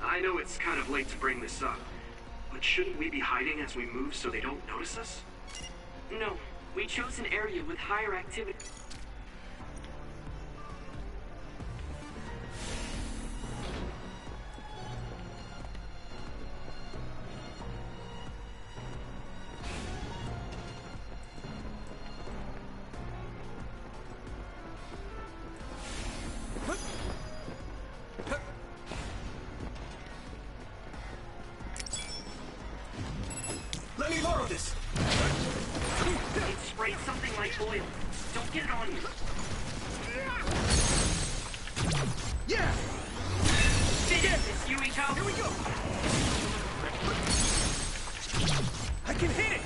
[SPEAKER 9] I know it's kind of late to bring this up, but shouldn't we be hiding as we move so they don't notice us?
[SPEAKER 11] No, we chose an area with higher activity.
[SPEAKER 9] Let me borrow this!
[SPEAKER 11] It sprayed something like oil. Don't get it on you.
[SPEAKER 9] Yeah!
[SPEAKER 11] Yuito! Here we go!
[SPEAKER 16] I can hit it!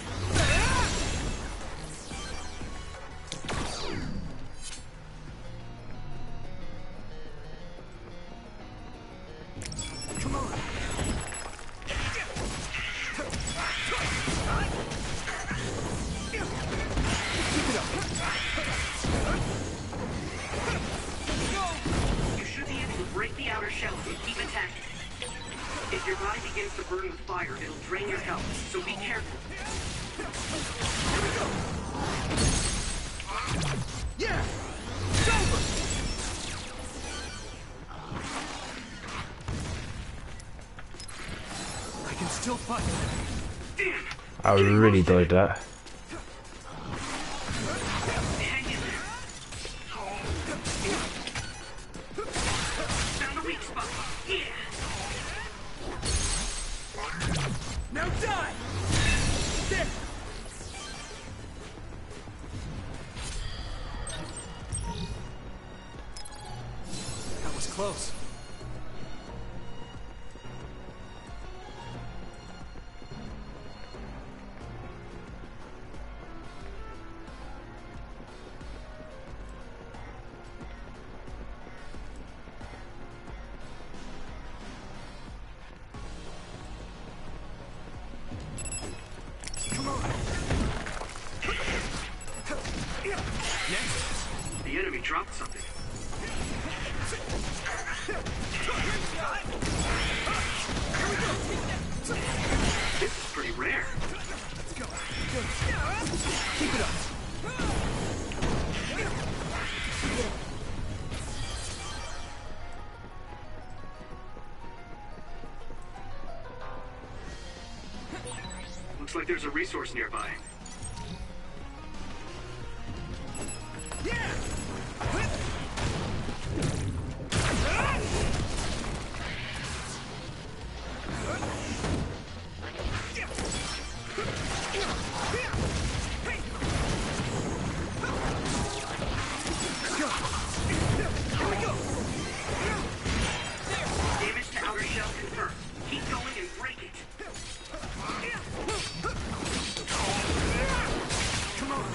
[SPEAKER 16] Come on! Keep it up!
[SPEAKER 11] You should be able to break the outer shell and keep attacking. If your body begins to burn with fire, it'll drain your health, so be careful.
[SPEAKER 16] Here we go! Yeah! It's over! I can still fight.
[SPEAKER 11] Damn!
[SPEAKER 1] I really dodged that.
[SPEAKER 11] Hang in there. Found the weak spot. Yeah!
[SPEAKER 16] Now die! There! That was close.
[SPEAKER 11] The enemy dropped something. This is pretty rare.
[SPEAKER 16] Let's go. Good. Keep it up.
[SPEAKER 11] Looks like there's a resource nearby.
[SPEAKER 16] Yeah!
[SPEAKER 11] Damage to outer shell confirmed. Keep going and break it.
[SPEAKER 16] Come on.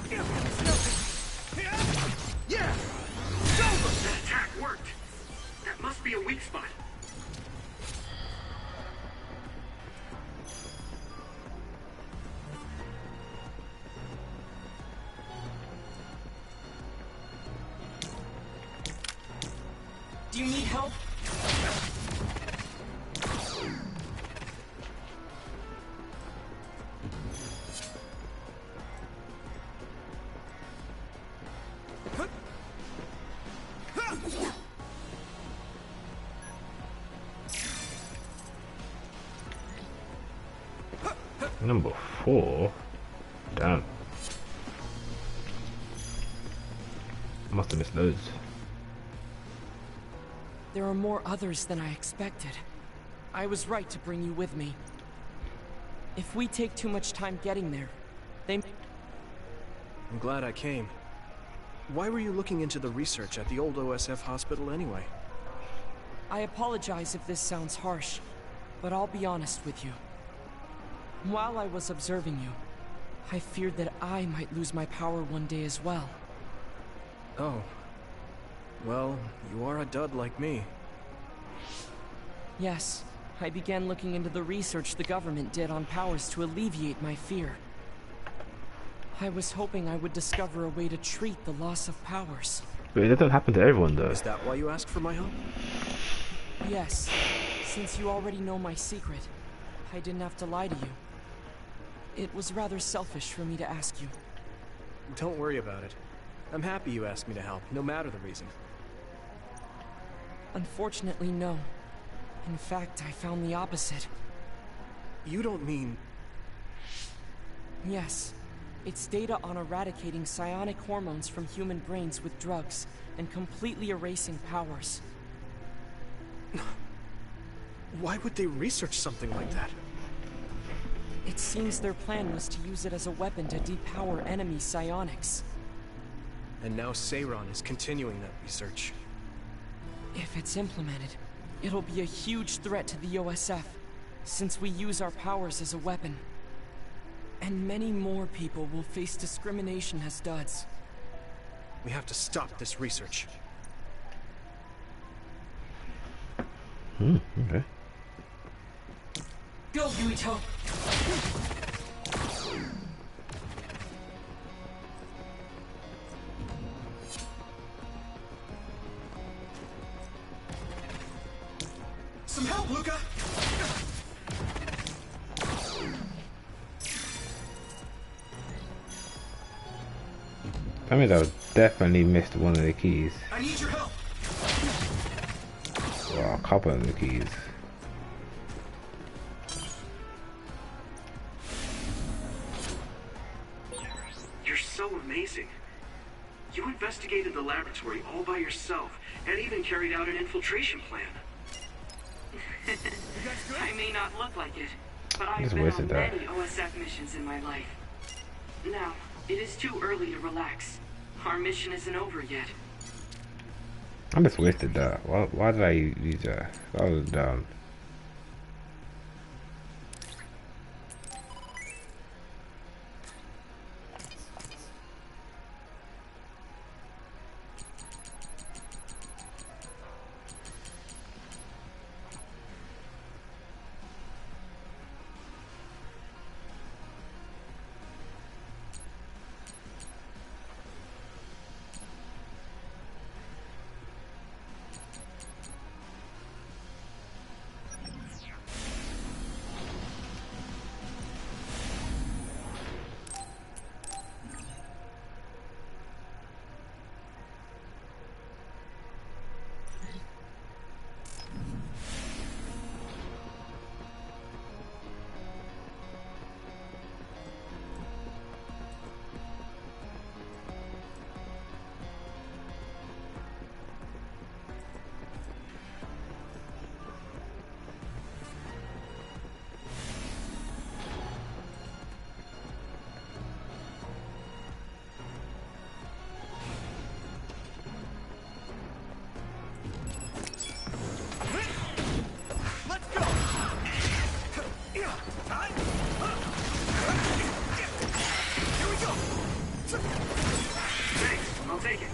[SPEAKER 16] It's nothing. Yeah! It's over!
[SPEAKER 11] That attack worked. That must be a weak spot.
[SPEAKER 7] Do you need help?
[SPEAKER 1] Number 4? Damn. Must have missed loads.
[SPEAKER 7] There are more others than I expected. I was right to bring you with me. If we take too much time getting there, they...
[SPEAKER 2] I'm glad I came. Why were you looking into the research at the old OSF hospital anyway?
[SPEAKER 7] I apologize if this sounds harsh, but I'll be honest with you. While I was observing you, I feared that I might lose my power one day as well.
[SPEAKER 2] Oh. Well, you are a dud like me.
[SPEAKER 7] Yes, I began looking into the research the government did on powers to alleviate my fear. I was hoping I would discover a way to treat the loss of powers.
[SPEAKER 1] But it doesn't happen to everyone though.
[SPEAKER 2] Is that why you asked for my help?
[SPEAKER 7] Yes, since you already know my secret, I didn't have to lie to you. It was rather selfish for me to ask you.
[SPEAKER 2] Don't worry about it. I'm happy you asked me to help, no matter the reason.
[SPEAKER 7] Unfortunately, no. In fact, I found the opposite.
[SPEAKER 2] You don't mean...
[SPEAKER 7] Yes. It's data on eradicating psionic hormones from human brains with drugs, and completely erasing powers.
[SPEAKER 2] Why would they research something like that?
[SPEAKER 7] It seems their plan was to use it as a weapon to depower enemy psionics.
[SPEAKER 2] And now Seiron is continuing that research.
[SPEAKER 7] If it's implemented, It'll be a huge threat to the OSF, since we use our powers as a weapon. And many more people will face discrimination as duds.
[SPEAKER 2] We have to stop this research.
[SPEAKER 1] Okay.
[SPEAKER 7] Go, Yuito!
[SPEAKER 2] Some help, Luca!
[SPEAKER 1] That means I definitely missed one of the keys.
[SPEAKER 2] I need your help!
[SPEAKER 1] Well, a couple of the keys.
[SPEAKER 9] You're so amazing. You investigated the laboratory all by yourself, and even carried out an infiltration plan.
[SPEAKER 11] I may not look like it, but I've
[SPEAKER 1] Just
[SPEAKER 11] been on
[SPEAKER 1] wasted that.
[SPEAKER 11] many OSF missions in my life. Now, it is too early to relax. Our mission isn't over yet.
[SPEAKER 1] I just wasted that. Why did I use that? That was dumb.
[SPEAKER 9] I'll take it.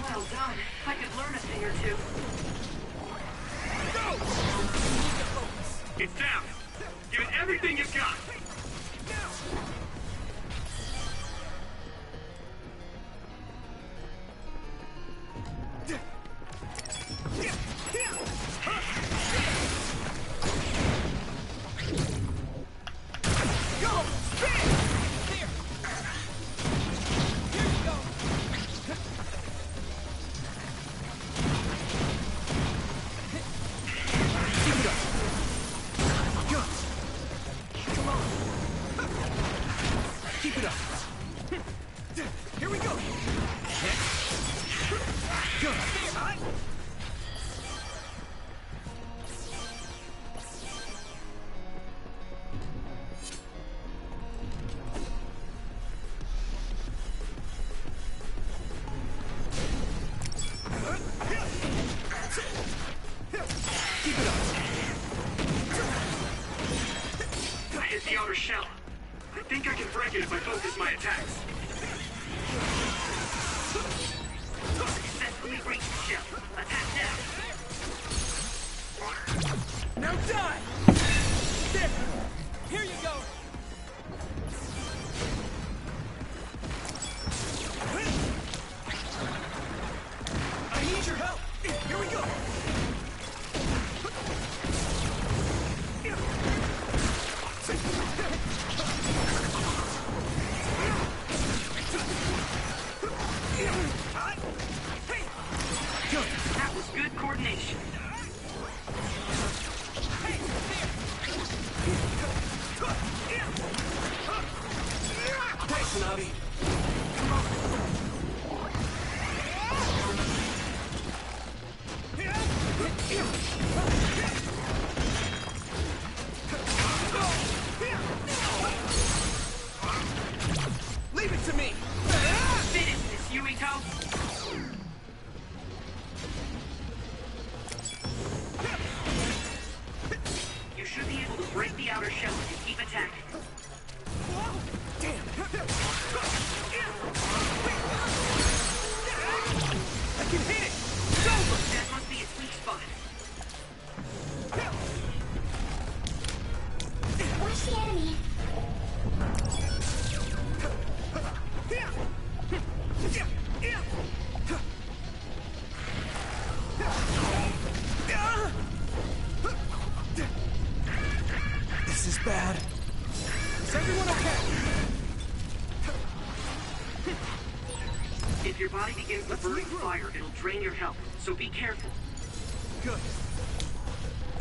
[SPEAKER 11] Well done. I could learn a thing or two.
[SPEAKER 9] It's down. Give it everything you've got. Shell. I think I can break it if I focus my attacks. Successfully breach the shell. Attack now.
[SPEAKER 16] Now die! There! Here you go! I need your help! Here we go! bad. Is everyone okay?
[SPEAKER 11] If your body begins to burn fire, it'll drain your health, so be careful.
[SPEAKER 16] Good.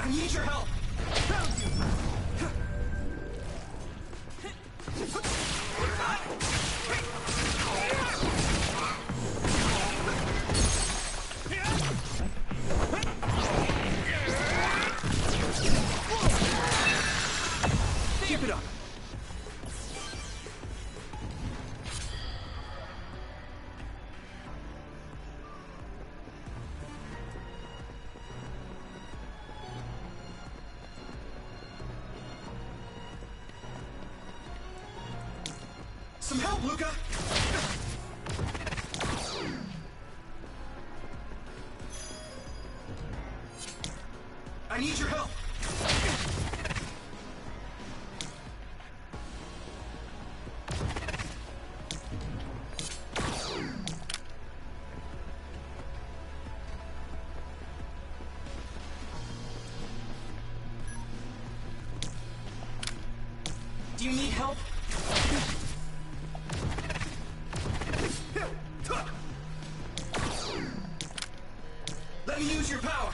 [SPEAKER 16] I need your help. Found you. Keep it up. Some help, Luca! I need your help! Do you need help? Let me use your power!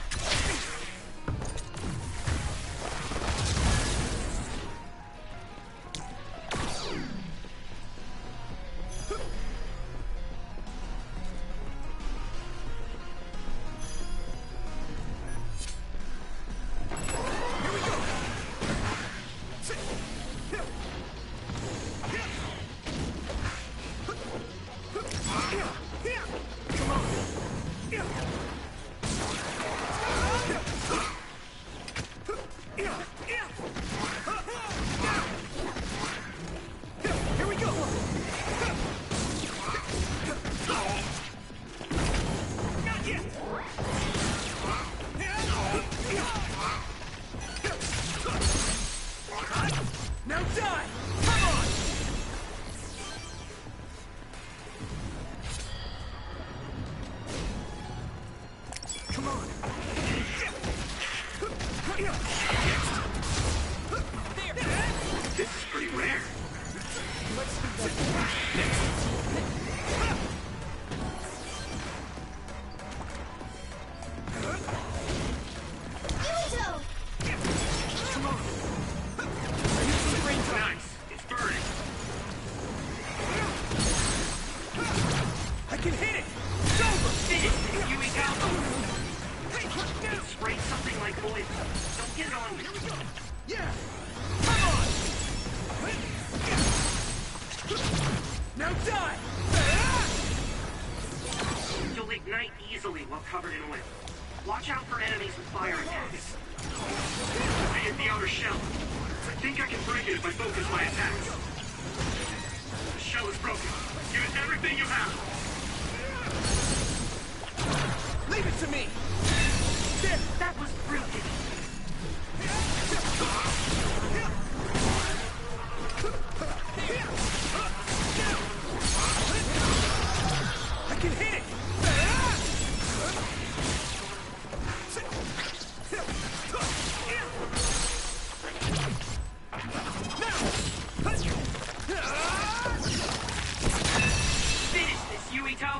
[SPEAKER 16] Now die! Come on! Come on!
[SPEAKER 11] This is pretty rare.
[SPEAKER 16] Let's do that. Come on!
[SPEAKER 11] Nice. It's burning.
[SPEAKER 16] I can hit it!
[SPEAKER 11] It's over! Finish this, Yui Galvo! It sprayed something like poison. Don't get it on me.
[SPEAKER 16] Yeah! Come on! Now die!
[SPEAKER 11] You'll ignite easily while covered in oil. Watch out for enemies with fire attacks. I hit the outer shell. I think I can break it if I focus my attacks. The shell is broken. Give it everything you have.
[SPEAKER 16] Leave it to me!
[SPEAKER 11] That was brilliant.
[SPEAKER 16] I can hit it!
[SPEAKER 11] Finish this, Yuito!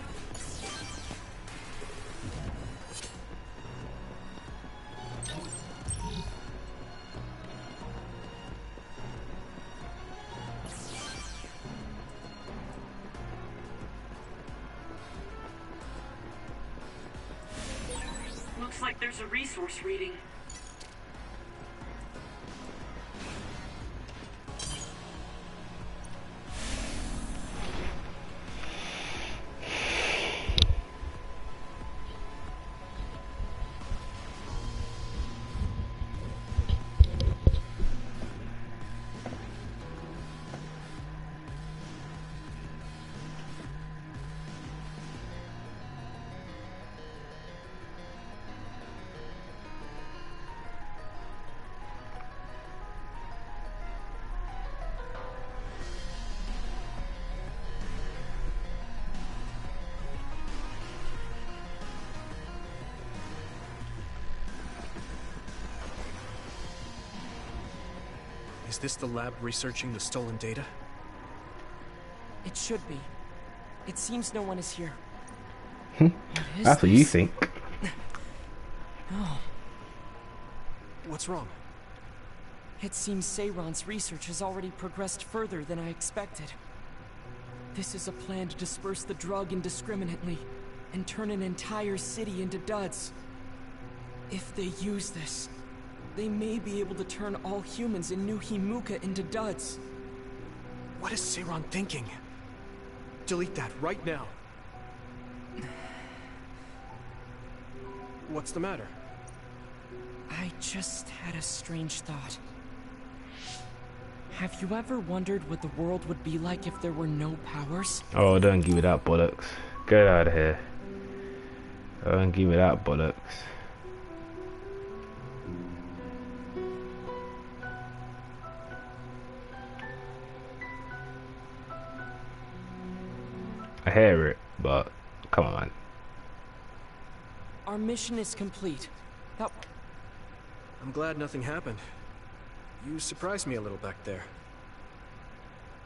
[SPEAKER 11] Looks like there's a resource reading.
[SPEAKER 2] Is this the lab researching the stolen data?
[SPEAKER 7] It should be. It seems no one is here.
[SPEAKER 1] That's what you think.
[SPEAKER 7] Oh.
[SPEAKER 2] What's wrong?
[SPEAKER 7] It seems Seiron's research has already progressed further than I expected. This is a plan to disperse the drug indiscriminately and turn an entire city into duds. If they use this, they may be able to turn all humans in New Himuka into duds.
[SPEAKER 2] What is Seiron thinking? Delete that right now. What's the matter?
[SPEAKER 7] I just had a strange thought. Have you ever wondered what the world would be like if there were no powers?
[SPEAKER 1] Oh, don't give me that bollocks. Get out of here. Don't give me that bollocks. I hear it, but come on, man.
[SPEAKER 7] Our mission is complete.
[SPEAKER 2] I'm glad nothing happened. You surprised me a little back there.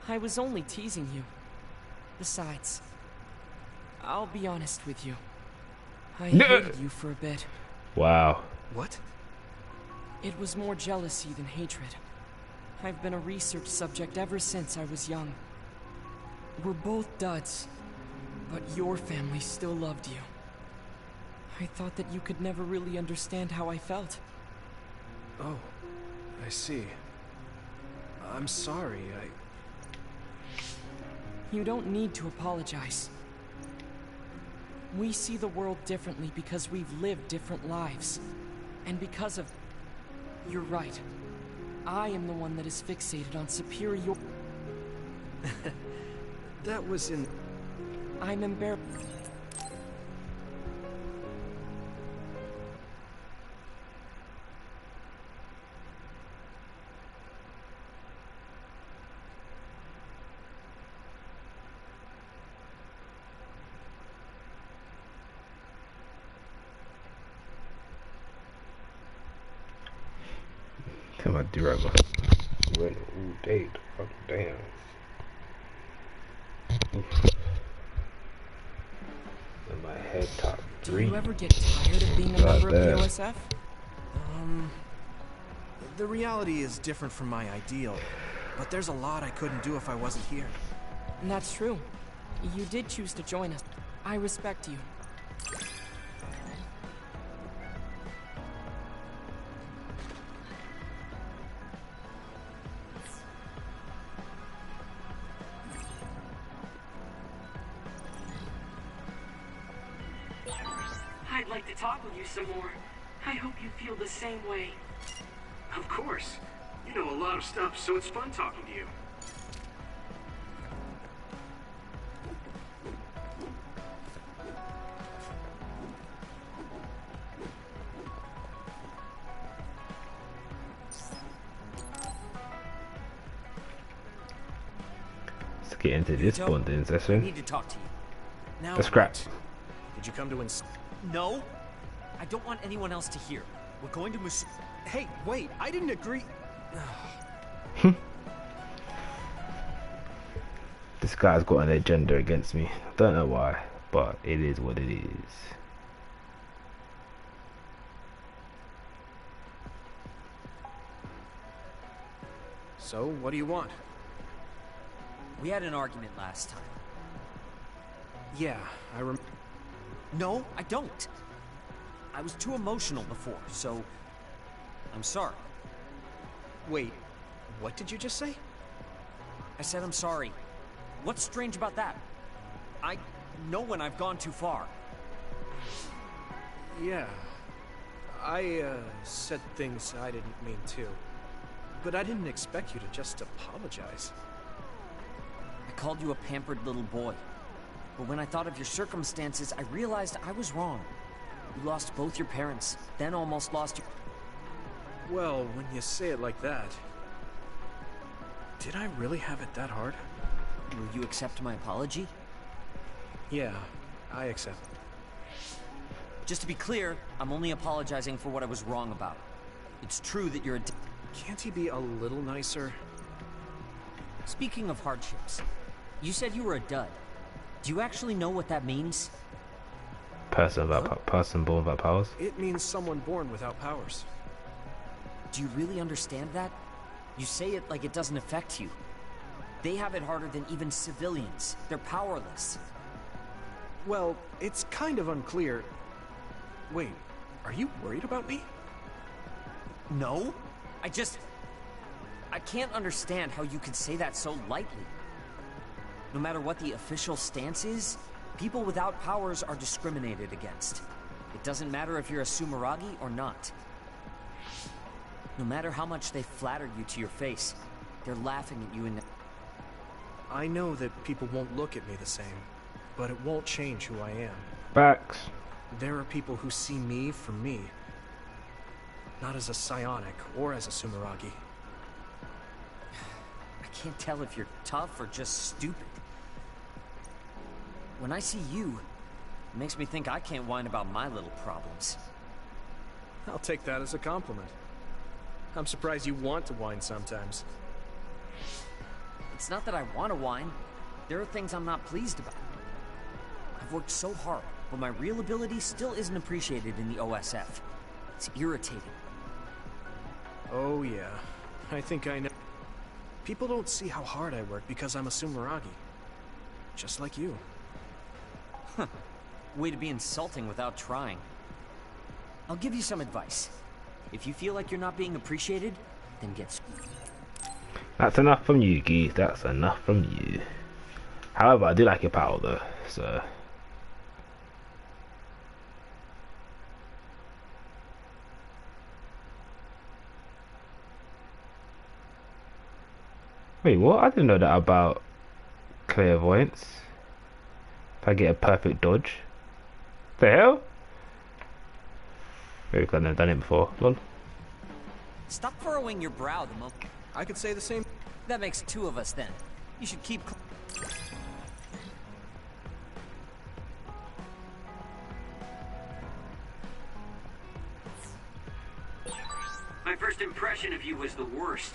[SPEAKER 7] I was only teasing you. Besides, I'll be honest with you. I hated you for a bit.
[SPEAKER 1] Wow.
[SPEAKER 2] What?
[SPEAKER 7] It was more jealousy than hatred. I've been a research subject ever since I was young. We're both duds, but your family still loved you. I thought that you could never really understand how I felt.
[SPEAKER 2] Oh, I see. I'm sorry,
[SPEAKER 7] You don't need to apologize. We see the world differently because we've lived different lives. And because of... You're right. I am the one that is fixated on superior...
[SPEAKER 2] That was in...
[SPEAKER 7] I'm embarrassed...
[SPEAKER 1] Come on, do right, went all day. Oh, damn. Oof. In my head top 3.
[SPEAKER 7] Do you ever get tired of being a member of the OSF?
[SPEAKER 2] The reality is different from my ideal, but there's a lot I couldn't do if I wasn't here.
[SPEAKER 7] And that's true. You did choose to join us. I respect you.
[SPEAKER 10] I'd like to talk with you some more. I hope you feel the same way.
[SPEAKER 9] Of course. You know a lot of stuff, so it's fun talking to you.
[SPEAKER 1] Let's get into this bonding
[SPEAKER 3] I
[SPEAKER 1] session.
[SPEAKER 3] need to talk to you.
[SPEAKER 2] Now
[SPEAKER 1] The scrap.
[SPEAKER 2] Did you come to
[SPEAKER 3] No, I don't want anyone else to hear. We're going to
[SPEAKER 2] Hey, wait, I didn't agree.
[SPEAKER 1] This guy's got an agenda against me. I don't know why, but it is what it is.
[SPEAKER 2] So, what do you want?
[SPEAKER 3] We had an argument last time.
[SPEAKER 2] Yeah,
[SPEAKER 3] No, I don't. I was too emotional before, so... I'm sorry.
[SPEAKER 2] Wait, what did you just say?
[SPEAKER 3] I said I'm sorry. What's strange about that? I know when I've gone too far.
[SPEAKER 2] Yeah. I, said things I didn't mean to. But I didn't expect you to just apologize.
[SPEAKER 3] I called you a pampered little boy. But when I thought of your circumstances, I realized I was wrong. You lost both your parents, then almost lost your...
[SPEAKER 2] Well, when you say it like that... Did I really have it that hard?
[SPEAKER 3] Will you accept my apology?
[SPEAKER 2] Yeah, I accept.
[SPEAKER 3] Just to be clear, I'm only apologizing for what I was wrong about. It's true that you're a...
[SPEAKER 2] Can't he be a little nicer?
[SPEAKER 3] Speaking of hardships, you said you were a dud. Do you actually know what that means?
[SPEAKER 1] Person born without powers.
[SPEAKER 2] It means someone born without powers.
[SPEAKER 3] Do you really understand that? You say it like it doesn't affect you. They have it harder than even civilians. They're powerless.
[SPEAKER 2] Well, it's kind of unclear. Wait, are you worried about me?
[SPEAKER 3] No. I can't understand how you could say that so lightly. No matter what the official stance is, people without powers are discriminated against. It doesn't matter if you're a Sumeragi or not. No matter how much they flatter you to your face, they're laughing at you in the...
[SPEAKER 2] I know that people won't look at me the same, but it won't change who I am.
[SPEAKER 1] Facts.
[SPEAKER 2] There are people who see me for me. Not as a psionic or as a Sumeragi.
[SPEAKER 3] I can't tell if you're tough or just stupid. When I see you, it makes me think I can't whine about my little problems.
[SPEAKER 2] I'll take that as a compliment. I'm surprised you want to whine sometimes.
[SPEAKER 3] It's not that I want to whine. There are things I'm not pleased about. I've worked so hard, but my real ability still isn't appreciated in the OSF. It's irritating.
[SPEAKER 2] Oh yeah, I think I know. People don't see how hard I work because I'm a Sumeragi. Just like you.
[SPEAKER 3] Huh. Way to be insulting without trying. I'll give you some advice. If you feel like you're not being appreciated, then get...
[SPEAKER 1] That's enough from you, geez. That's enough from you. However, I do like your power though, so... Wait, what? I didn't know that about clairvoyance. If I get a perfect dodge. The hell? Maybe because I've never done it before. Lol.
[SPEAKER 3] Stop furrowing your brow the moment...
[SPEAKER 2] I could say the same.
[SPEAKER 3] That makes two of us then. You should keep...
[SPEAKER 11] My first impression of you was the worst.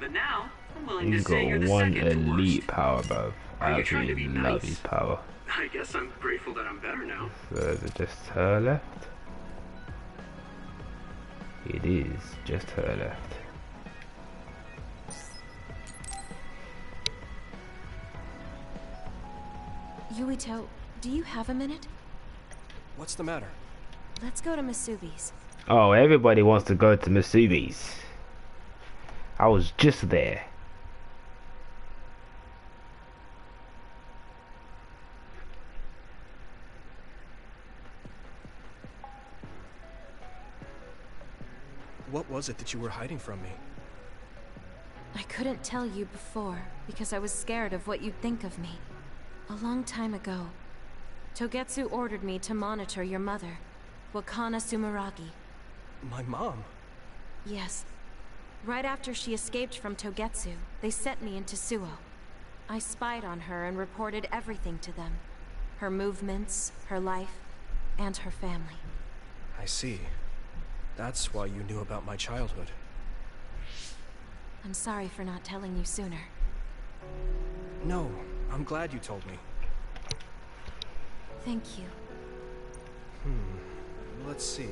[SPEAKER 11] But now, I'm willing
[SPEAKER 1] He's
[SPEAKER 11] to say you're
[SPEAKER 1] got
[SPEAKER 11] the
[SPEAKER 1] one
[SPEAKER 11] second to
[SPEAKER 1] elite
[SPEAKER 11] worst.
[SPEAKER 1] power, bruv. I
[SPEAKER 11] Are you trying to
[SPEAKER 1] absolutely
[SPEAKER 11] be
[SPEAKER 1] love
[SPEAKER 11] nice?
[SPEAKER 1] his power.
[SPEAKER 11] I guess I'm grateful that I'm better now.
[SPEAKER 1] So is it just her left? It is just her left.
[SPEAKER 4] Yuito, do you have a minute?
[SPEAKER 2] What's the matter?
[SPEAKER 4] Let's go to Masubi's.
[SPEAKER 1] Oh, everybody wants to go to Masubi's. I was just there.
[SPEAKER 2] What was it that you were hiding from me?
[SPEAKER 4] I couldn't tell you before because I was scared of what you'd think of me. A long time ago, Togetsu ordered me to monitor your mother, Wakana Sumeragi.
[SPEAKER 2] My mom?
[SPEAKER 4] Yes. Right after she escaped from Togetsu, they sent me into Suo. I spied on her and reported everything to them. Her movements, her life, and her family.
[SPEAKER 2] I see. That's why you knew about my childhood.
[SPEAKER 4] I'm sorry for not telling you sooner.
[SPEAKER 2] No, I'm glad you told me.
[SPEAKER 4] Thank you.
[SPEAKER 2] Let's see.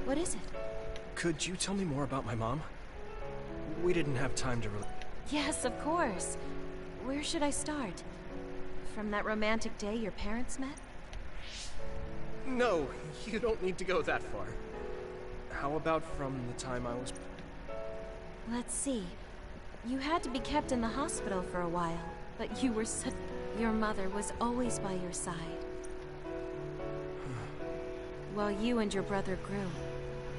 [SPEAKER 4] What is it?
[SPEAKER 2] Could you tell me more about my mom? We didn't have time to
[SPEAKER 4] Yes, of course. Where should I start? From that romantic day your parents met?
[SPEAKER 2] No, you don't need to go that far. How about from the time I was...
[SPEAKER 4] Let's see. You had to be kept in the hospital for a while, but you were such... Your mother was always by your side. While you and your brother grew,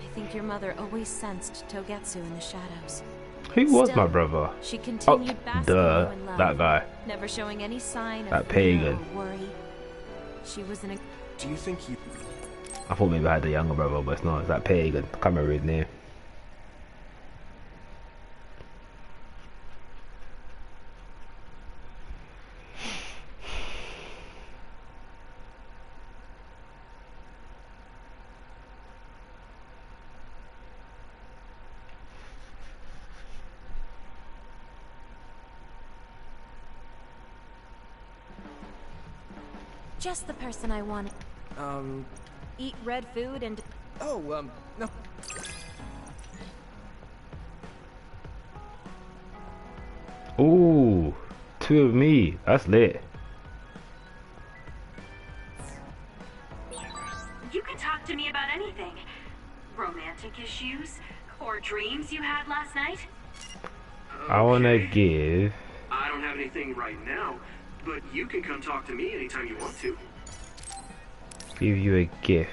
[SPEAKER 4] I think your mother always sensed Togetsu in the shadows.
[SPEAKER 1] Who was
[SPEAKER 4] Still,
[SPEAKER 1] my brother?
[SPEAKER 4] She continued basking
[SPEAKER 1] duh,
[SPEAKER 4] you in love,
[SPEAKER 1] that guy.
[SPEAKER 4] never showing any sign of
[SPEAKER 1] That
[SPEAKER 4] fear
[SPEAKER 1] pagan.
[SPEAKER 4] or worry. She was in a...
[SPEAKER 2] Do you think you...
[SPEAKER 1] I thought maybe I had a younger brother, but it's not. It's that pagan. I can't remember his name.
[SPEAKER 4] Just the person I wanted. Eat red food and...
[SPEAKER 2] Oh, no.
[SPEAKER 1] Ooh, two of me. That's lit.
[SPEAKER 10] You can talk to me about anything. Romantic issues, or dreams you had last night.
[SPEAKER 1] I wanna give.
[SPEAKER 11] I don't have anything right now, but you can come talk to me anytime you want to.
[SPEAKER 1] Give you a gift.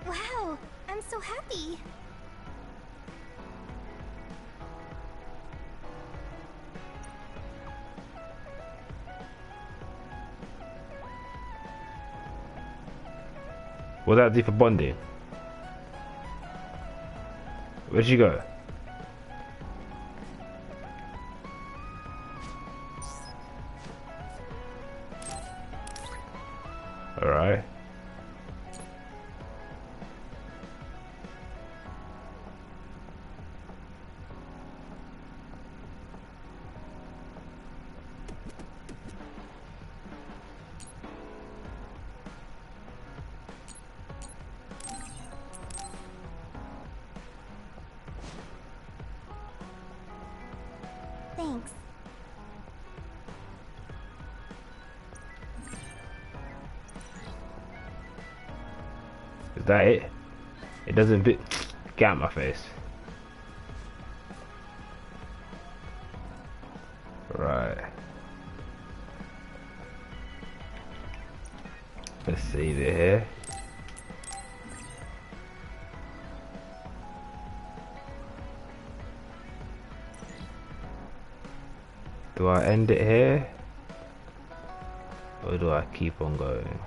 [SPEAKER 5] Wow, I'm so happy.
[SPEAKER 1] What that do for bonding? Where'd you go? Alright.
[SPEAKER 5] Thanks.
[SPEAKER 1] Is that it? It doesn't bit. Get out my face. Right. Let's see there. Do I end it here? Or do I keep on going?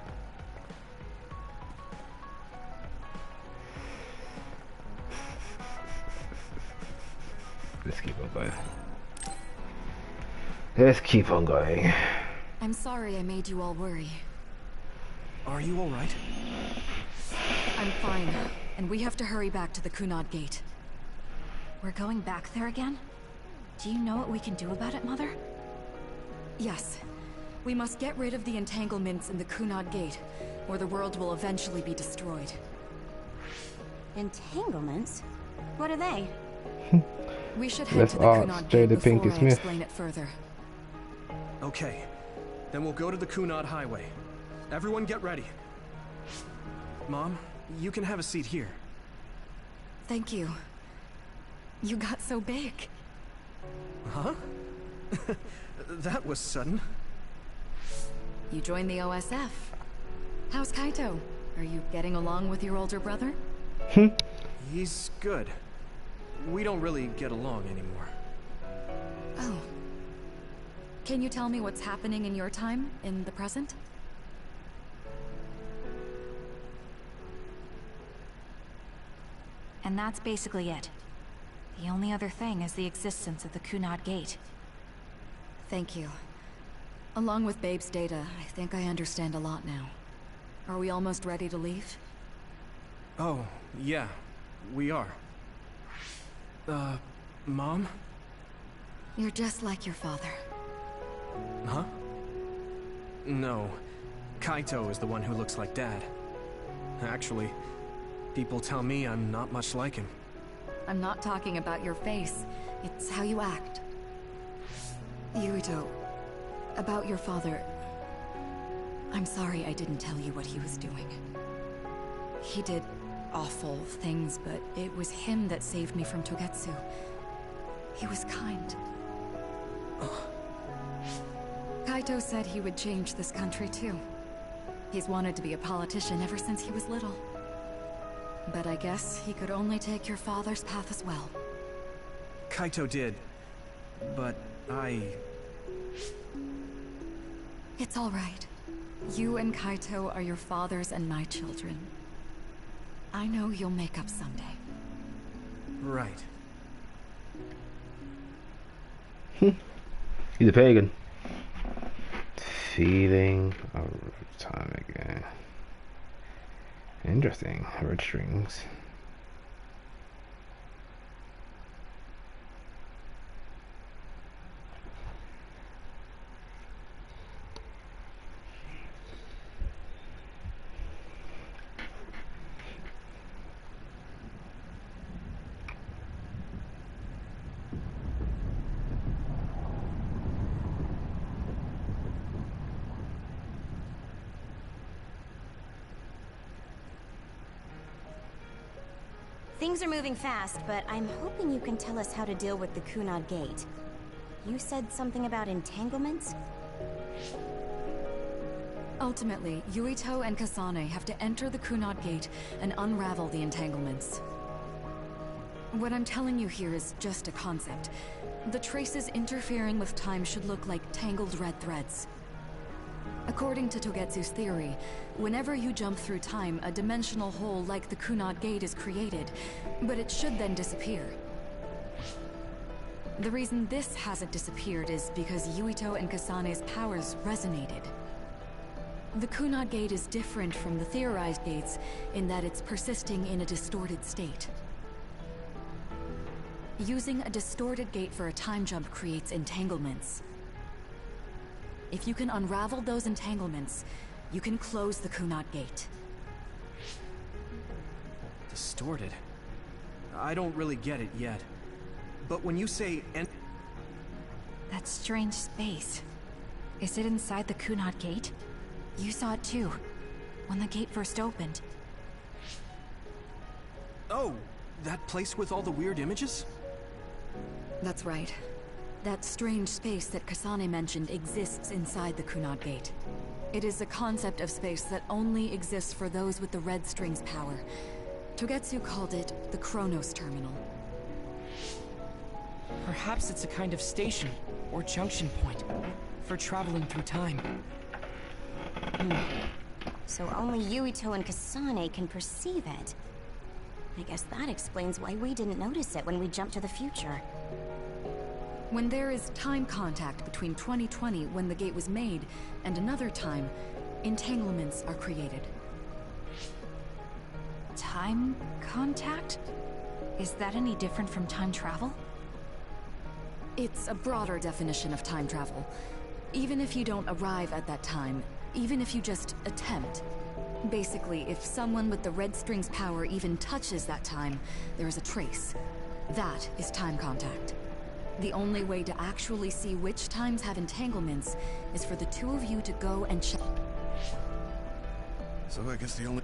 [SPEAKER 1] Let's keep on going. Let's keep on going.
[SPEAKER 6] I'm sorry I made you all worry.
[SPEAKER 2] Are you alright?
[SPEAKER 6] I'm fine, and we have to hurry back to the Kunad Gate.
[SPEAKER 4] We're going back there again? Do you know what we can do about it, Mother?
[SPEAKER 6] Yes. We must get rid of the entanglements in the Kunad Gate, or the world will eventually be destroyed.
[SPEAKER 8] Entanglements? What are they?
[SPEAKER 6] We should head
[SPEAKER 1] Let's
[SPEAKER 6] to the
[SPEAKER 1] ask
[SPEAKER 6] Kunad
[SPEAKER 1] Jada
[SPEAKER 6] Gate
[SPEAKER 1] Pinkett
[SPEAKER 6] before I
[SPEAKER 1] Smith.
[SPEAKER 6] explain it further.
[SPEAKER 2] Okay. Then we'll go to the Kunad Highway. Everyone get ready. Mom, you can have a seat here.
[SPEAKER 6] Thank you. You got so big.
[SPEAKER 2] Huh? That was sudden.
[SPEAKER 6] You joined the OSF. How's Kaito? Are you getting along with your older brother?
[SPEAKER 2] He's good. We don't really get along anymore.
[SPEAKER 6] Oh. Can you tell me what's happening in your time, in the present?
[SPEAKER 4] And that's basically it. The only other thing is the existence of the Kunad Gate.
[SPEAKER 6] Thank you. Along with Babe's data, I think I understand a lot now. Are we almost ready to leave?
[SPEAKER 2] Oh, yeah. We are. Mom?
[SPEAKER 6] You're just like your father.
[SPEAKER 2] Huh? No. Kaito is the one who looks like Dad. Actually, people tell me I'm not much like him.
[SPEAKER 6] I'm not talking about your face. It's how you act. Yuito, about your father... I'm sorry I didn't tell you what he was doing. He did awful things, but it was him that saved me from Togetsu. He was kind. Kaito said he would change this country too. He's wanted to be a politician ever since he was little. But I guess he could only take your father's path as well.
[SPEAKER 2] Kaito did, but
[SPEAKER 6] It's all right. You and Kaito are your father's and my children. I know you'll make up someday.
[SPEAKER 2] Right.
[SPEAKER 1] He's a pagan. Feeling of time again. Interesting. Red strings.
[SPEAKER 8] Things are moving fast, but I'm hoping you can tell us how to deal with the Kunad Gate. You said something about entanglements?
[SPEAKER 6] Ultimately, Yuito and Kasane have to enter the Kunad Gate and unravel the entanglements. What I'm telling you here is just a concept. The traces interfering with time should look like tangled red threads. According to Togetsu's theory, whenever you jump through time, a dimensional hole like the Kunad Gate is created, but it should then disappear. The reason this hasn't disappeared is because Yuito and Kasane's powers resonated. The Kunad Gate is different from the theorized gates in that it's persisting in a distorted state. Using a distorted gate for a time jump creates entanglements. If you can unravel those entanglements, you can close the Kunad Gate.
[SPEAKER 2] Distorted? I don't really get it yet. But when you say
[SPEAKER 4] that strange space, is it inside the Kunad Gate? You saw it too, when the gate first opened.
[SPEAKER 2] Oh, that place with all the weird images?
[SPEAKER 6] That's right. That strange space that Kasane mentioned exists inside the Kunad Gate. It is a concept of space that only exists for those with the red string's power. Togetsu called it the Chronos Terminal.
[SPEAKER 7] Perhaps it's a kind of station, or junction point, for traveling through time.
[SPEAKER 8] So only Yuito and Kasane can perceive it. I guess that explains why we didn't notice it when we jumped to the future.
[SPEAKER 6] When there is time contact between 2020, when the gate was made, and another time, entanglements are created.
[SPEAKER 4] Time contact? Is that any different from time travel?
[SPEAKER 6] It's a broader definition of time travel. Even if you don't arrive at that time, even if you just attempt. Basically, if someone with the red string's power even touches that time, there is a trace. That is time contact. The only way to actually see which times have entanglements is for the two of you to go and check.
[SPEAKER 14] So I guess the only...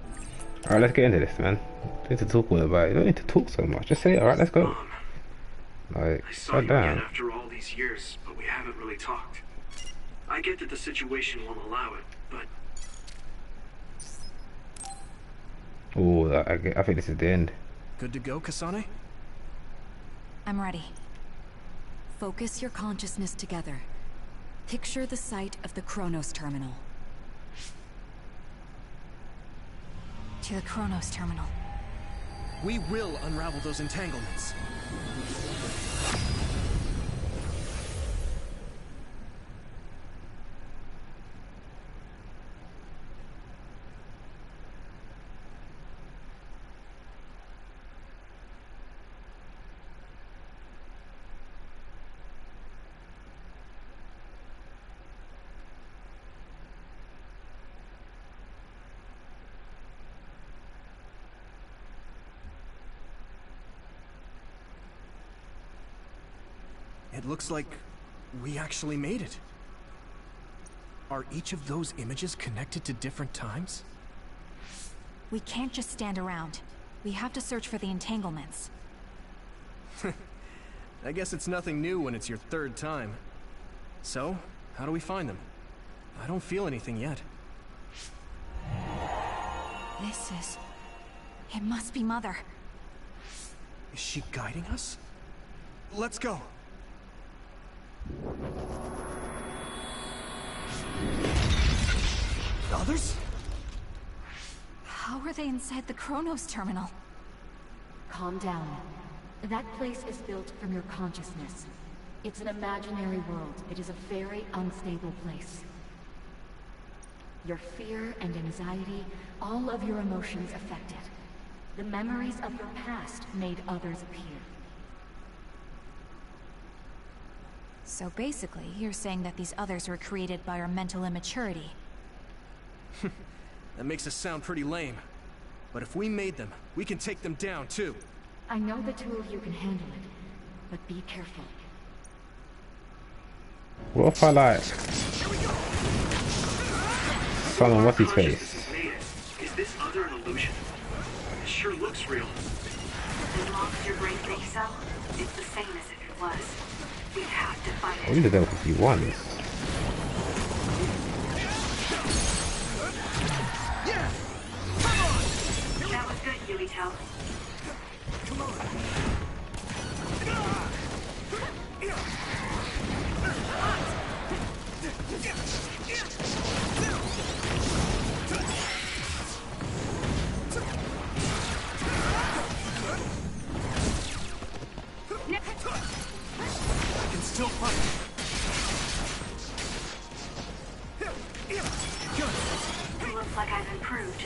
[SPEAKER 1] Alright, let's get into this, man. We need to talk more about it. You don't need to talk so much. Just say it. Alright, let's go. Like,
[SPEAKER 9] I saw you
[SPEAKER 1] down.
[SPEAKER 9] again after all these years, but we haven't really talked. I get that the situation won't allow it, but...
[SPEAKER 1] Oh, I think this is the end.
[SPEAKER 2] Good to go, Kasane?
[SPEAKER 4] I'm ready.
[SPEAKER 6] Focus your consciousness together. Picture the site of the Chronos Terminal.
[SPEAKER 4] To the Chronos Terminal.
[SPEAKER 2] We will unravel those entanglements. It looks like we actually made it. Are each of those images connected to different times?
[SPEAKER 4] We can't just stand around. We have to search for the entanglements.
[SPEAKER 2] I guess it's nothing new when it's your third time. So, how do we find them? I don't feel anything yet.
[SPEAKER 4] This is... It must be Mother.
[SPEAKER 2] Is she guiding us? Let's go! Others?
[SPEAKER 4] How are they inside the Chronos Terminal?
[SPEAKER 6] Calm down. That place is built from your consciousness. It's an imaginary world. It is a very unstable place. Your fear and anxiety, all of your emotions affected. The memories of your past made others appear.
[SPEAKER 4] So basically, you're saying that these others were created by our mental immaturity.
[SPEAKER 2] That makes us sound pretty lame. But if we made them, we can take them down, too.
[SPEAKER 6] I know the two of you can handle it, but be careful.
[SPEAKER 1] What if I like someone, what's his face?
[SPEAKER 11] Is this other an illusion? It sure looks real.
[SPEAKER 10] As long as your brain thinks so, it's the same as if it was. We have to find it.
[SPEAKER 1] I wonder if he won.
[SPEAKER 11] Yeah! Come on!
[SPEAKER 10] That was good, Yumito.
[SPEAKER 11] Come on.
[SPEAKER 2] I can still fight.
[SPEAKER 10] It looks like I've improved.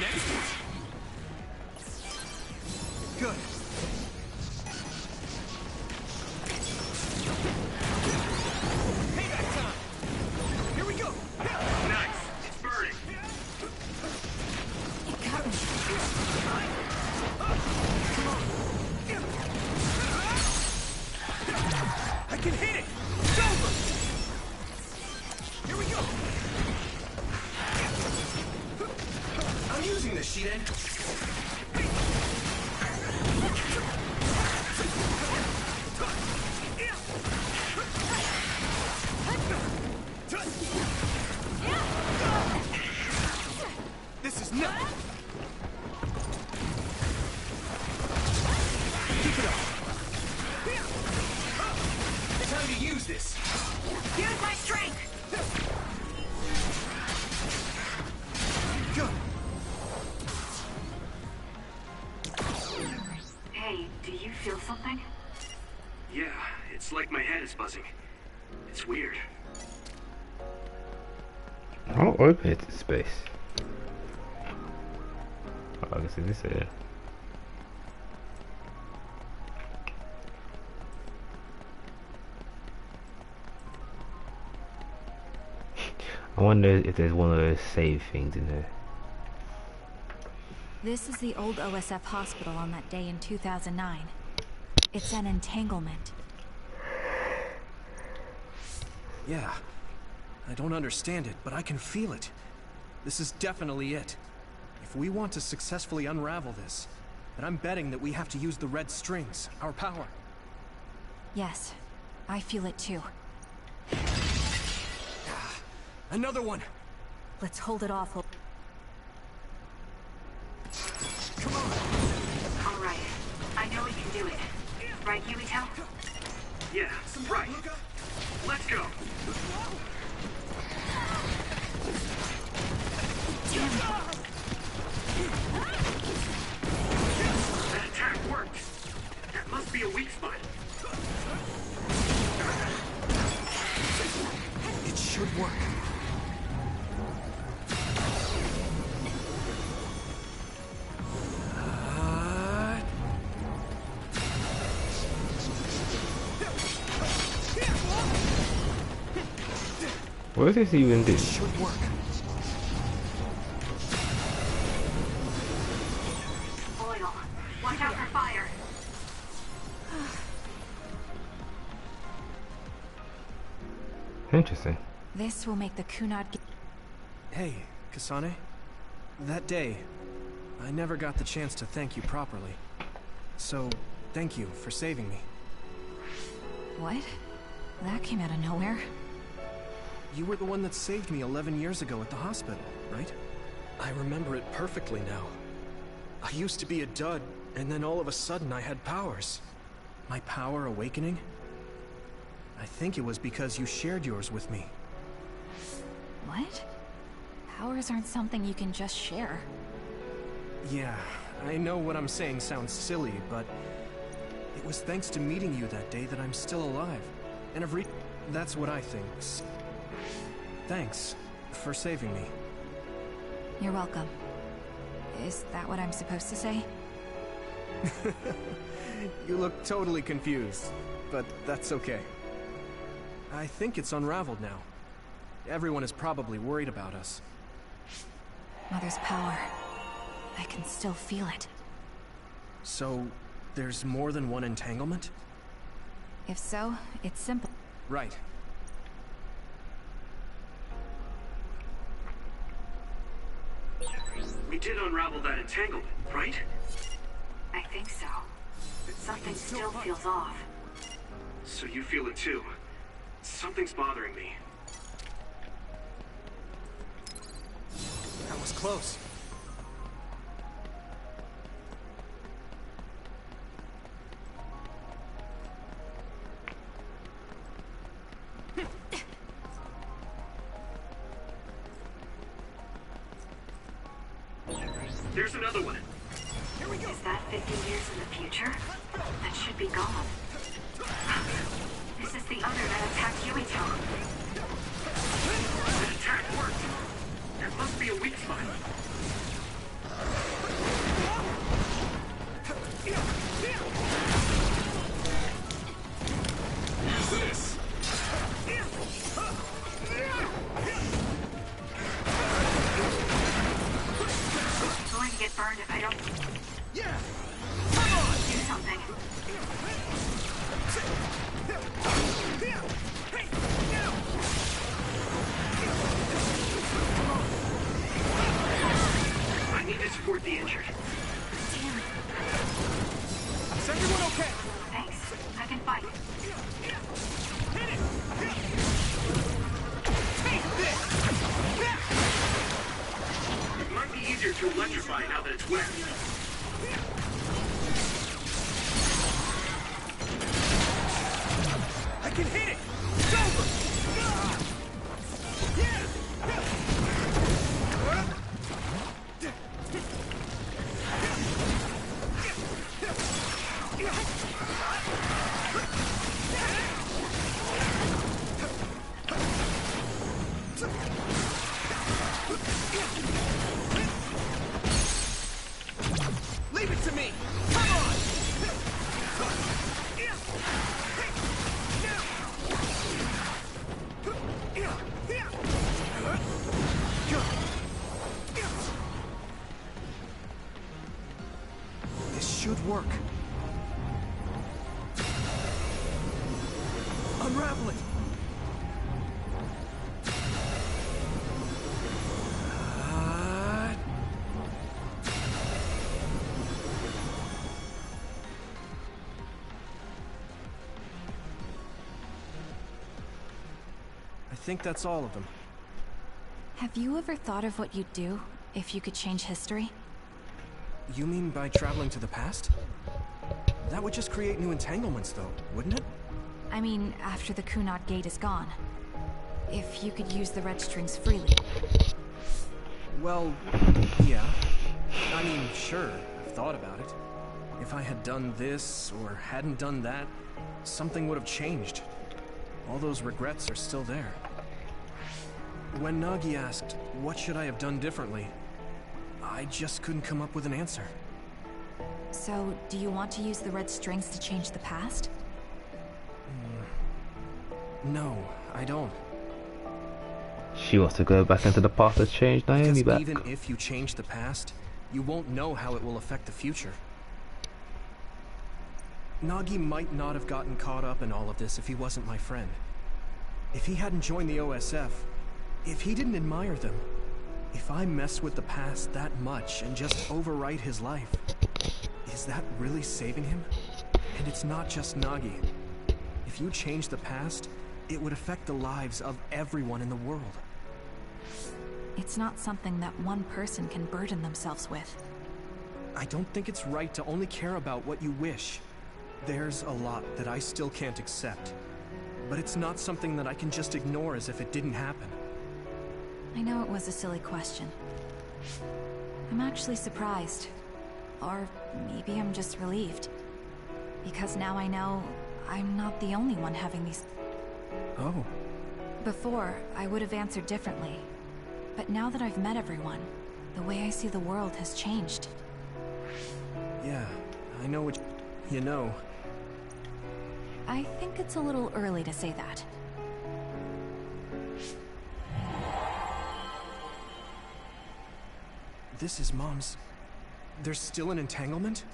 [SPEAKER 2] Nexus. Good. Payback time. Here we go.
[SPEAKER 11] Nice. It's burning.
[SPEAKER 6] It got me.
[SPEAKER 2] I can hit it. It's over. Here we go. I'm using this, Shiden. This is nothing. Keep it up. Time to use this.
[SPEAKER 10] Use my strength!
[SPEAKER 2] Good.
[SPEAKER 10] Hey, do you feel something?
[SPEAKER 11] Yeah, it's like my head is buzzing. It's weird.
[SPEAKER 1] How open is this space? Oh, I can see this here. I wonder if there's one of those save things in there.
[SPEAKER 4] This is the old OSF hospital on that day in 2009. It's an entanglement.
[SPEAKER 2] Yeah. I don't understand it, but I can feel it. This is definitely it. If we want to successfully unravel this, then I'm betting that we have to use the red strings, our power.
[SPEAKER 4] Yes, I feel it too.
[SPEAKER 2] Another one!
[SPEAKER 4] Let's hold it off.
[SPEAKER 2] Come on!
[SPEAKER 10] Alright, I know we can do it. Right, Yumito?
[SPEAKER 11] Yeah, right. Let's go. That attack worked. That must be a weak spot.
[SPEAKER 2] It should work.
[SPEAKER 1] What does this even do?
[SPEAKER 2] It should work.
[SPEAKER 10] Oil. Watch out for fire.
[SPEAKER 1] Interesting.
[SPEAKER 4] This will make the Kunad.
[SPEAKER 2] Hey, Kasane. That day, I never got the chance to thank you properly. So, thank you for saving me.
[SPEAKER 4] What? That came out of nowhere.
[SPEAKER 2] You were the one that saved me 11 years ago at the hospital, right? I remember it perfectly now. I used to be a dud, and then all of a sudden I had powers. My power awakening? I think it was because you shared yours with me.
[SPEAKER 4] What? Powers aren't something you can just share.
[SPEAKER 2] Yeah, I know what I'm saying sounds silly, but it was thanks to meeting you that day that I'm still alive. And that's what I think. Thanks for saving me.
[SPEAKER 4] You're welcome. Is that what I'm supposed to say?
[SPEAKER 2] You look totally confused, but that's okay. I think it's unraveled now. Everyone is probably worried about us.
[SPEAKER 4] Mother's power. I can still feel it.
[SPEAKER 2] So, there's more than one entanglement?
[SPEAKER 4] If so, it's simple.
[SPEAKER 2] Right.
[SPEAKER 9] We did unravel that entanglement, right?
[SPEAKER 10] I think so. But something still feels off.
[SPEAKER 9] So you feel it too. Something's bothering me.
[SPEAKER 2] That was close.
[SPEAKER 9] There's another one.
[SPEAKER 10] Is that 50 years in the future? That should be gone. This is the other that attacked Yuito.
[SPEAKER 9] The attack worked. There must be a weak spot. Use this.
[SPEAKER 10] I'm going to get burned if I don't...
[SPEAKER 16] Yeah!
[SPEAKER 10] Do something.
[SPEAKER 9] I need to support the injured.
[SPEAKER 10] Damn it.
[SPEAKER 2] Is everyone okay?
[SPEAKER 10] Thanks. I can fight.
[SPEAKER 9] It might be easier to electrify now that it's wet.
[SPEAKER 16] I can hit it! It's over! Yeah! Leave it to me! Come on!
[SPEAKER 2] This should work. Unravel it! I think that's all of them.
[SPEAKER 4] Have you ever thought of what you'd do if you could change history?
[SPEAKER 2] You mean by traveling to the past? That would just create new entanglements, though, wouldn't it?
[SPEAKER 4] I mean, after the Kunad Gate is gone. If you could use the red strings freely.
[SPEAKER 2] Well, yeah. I mean, sure, I've thought about it. If I had done this, or hadn't done that, something would have changed. All those regrets are still there. When Nagi asked, what should I have done differently, I just couldn't come up with an answer.
[SPEAKER 4] So, do you want to use the red strings to change the past?
[SPEAKER 2] No, I don't.
[SPEAKER 1] She wants to go back into the past to change Naomi
[SPEAKER 2] Because
[SPEAKER 1] back.
[SPEAKER 2] even if you change the past, you won't know how it will affect the future. Nagi might not have gotten caught up in all of this if he wasn't my friend. If he hadn't joined the OSF, if he didn't admire them, if I mess with the past that much and just overwrite his life, is that really saving him? And it's not just Nagi. If you change the past, it would affect the lives of everyone in the world.
[SPEAKER 4] It's not something that one person can burden themselves with.
[SPEAKER 2] I don't think it's right to only care about what you wish. There's a lot that I still can't accept. But it's not something that I can just ignore as if it didn't happen.
[SPEAKER 4] I know it was a silly question. I'm actually surprised. Or maybe I'm just relieved. Because now I know I'm not the only one having these...
[SPEAKER 2] Oh.
[SPEAKER 4] Before, I would have answered differently. But now that I've met everyone, the way I see the world has changed.
[SPEAKER 2] Yeah, I know what you know.
[SPEAKER 4] I think it's a little early to say that.
[SPEAKER 2] This is Mom's... There's still an entanglement?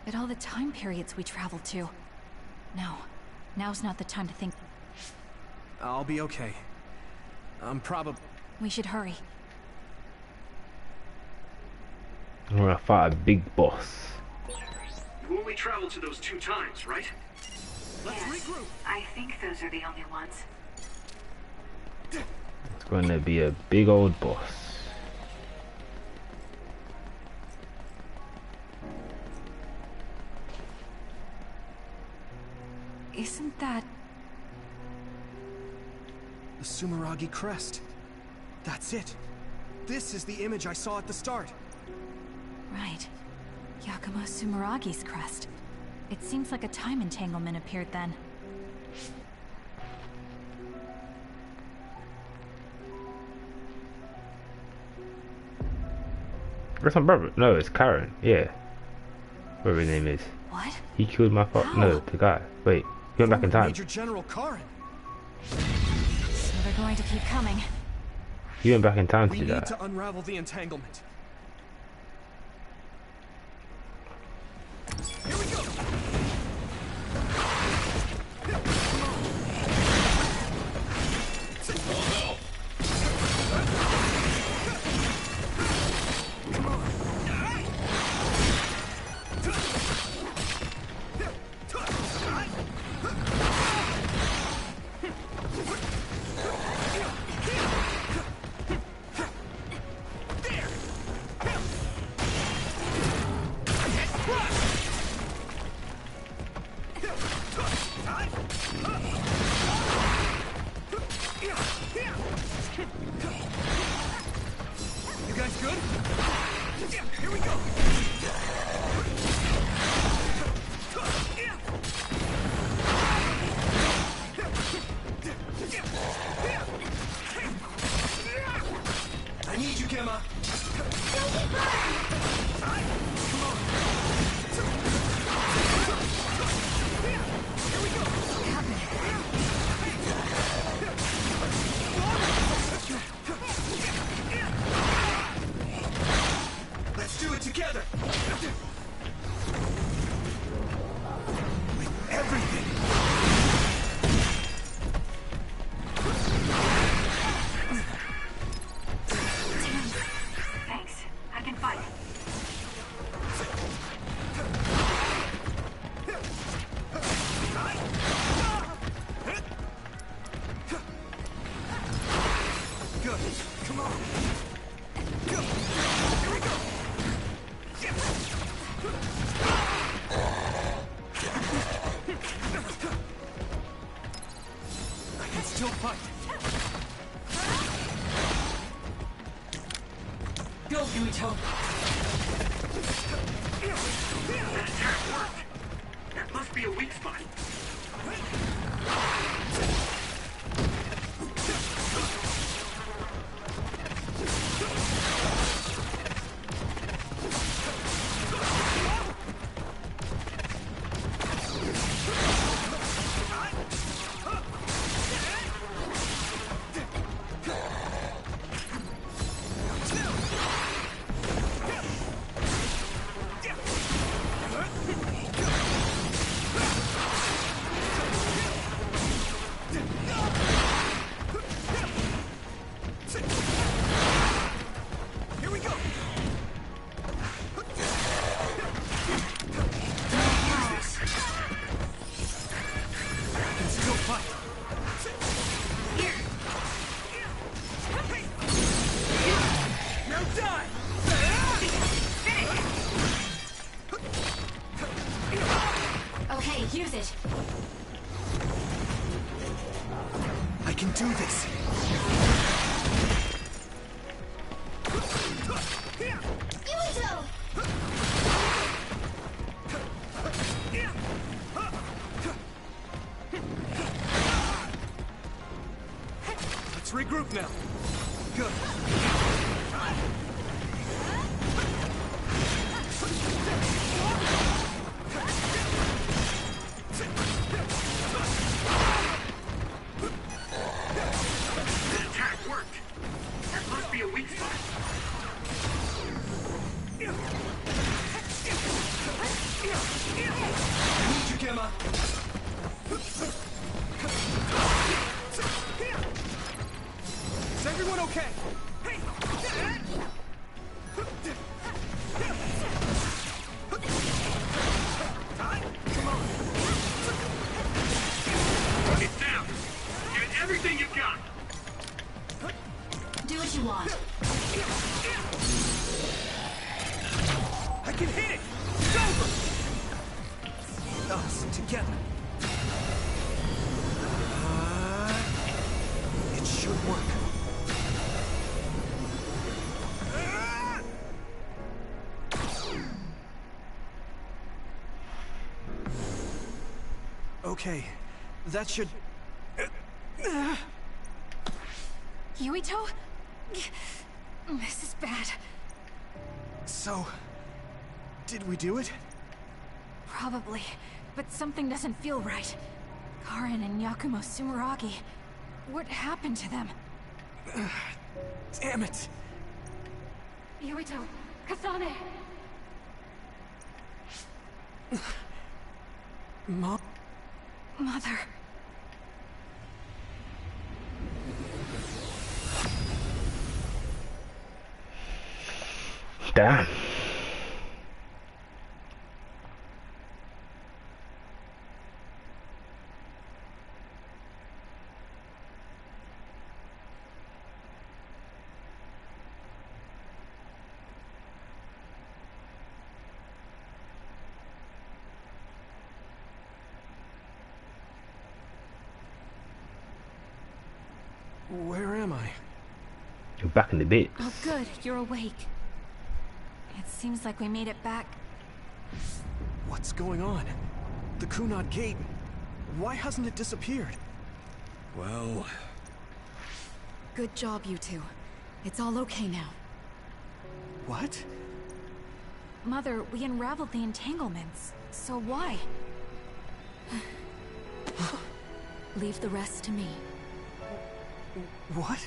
[SPEAKER 4] At all the time periods we traveled to. No, now's not the time to think.
[SPEAKER 2] I'll be okay. I'm probably...
[SPEAKER 4] We should hurry.
[SPEAKER 1] I'm gonna fight a big boss.
[SPEAKER 9] You only traveled to those 2 times, right?
[SPEAKER 10] Let's regroup. I think those are the only ones.
[SPEAKER 1] It's gonna be a big old boss.
[SPEAKER 4] Isn't that...
[SPEAKER 2] The Sumeragi crest. That's it. This is the image I saw at the start.
[SPEAKER 4] Right. Yakumo Sumeragi's crest. It seems like a time entanglement appeared then.
[SPEAKER 1] That's my brother. No, it's Karen. Yeah. Whatever his name is.
[SPEAKER 4] What?
[SPEAKER 1] He killed my father. No, the guy. Wait, he went back in time.
[SPEAKER 2] Major General Karen.
[SPEAKER 4] So they're going to keep coming.
[SPEAKER 1] He went back in time to
[SPEAKER 2] We
[SPEAKER 1] do
[SPEAKER 2] need
[SPEAKER 1] that.
[SPEAKER 2] to unravel the entanglement. Here we go.
[SPEAKER 9] That must be a weak spot.
[SPEAKER 4] Use it.
[SPEAKER 2] I can do this. move now. Good.
[SPEAKER 9] The attack worked. That must be a weak spot.
[SPEAKER 2] I need you, Gemma. Is everyone okay? Come on.
[SPEAKER 9] It's down. Give it everything you've got.
[SPEAKER 6] Do what you want.
[SPEAKER 2] I can hit it. It's over. Us together. It should work. Okay, that should...
[SPEAKER 4] Yuito? This is bad.
[SPEAKER 2] So, did we do it?
[SPEAKER 4] Probably, but something doesn't feel right. Karen and Yakumo Sumeragi. What happened to them?
[SPEAKER 2] Damn it!
[SPEAKER 4] Yuito, Kasane!
[SPEAKER 2] Mom?
[SPEAKER 4] Mother.
[SPEAKER 1] Damn.
[SPEAKER 2] Where am I?
[SPEAKER 1] You're back in the bit.
[SPEAKER 4] Oh good, you're awake. It seems like we made it back.
[SPEAKER 2] What's going on? The Kunad Gate. Why hasn't it disappeared?
[SPEAKER 14] Well...
[SPEAKER 6] Good job, you two. It's all okay now.
[SPEAKER 2] What?
[SPEAKER 4] Mother, we unraveled the entanglements. So why?
[SPEAKER 6] Leave the rest to me.
[SPEAKER 2] What?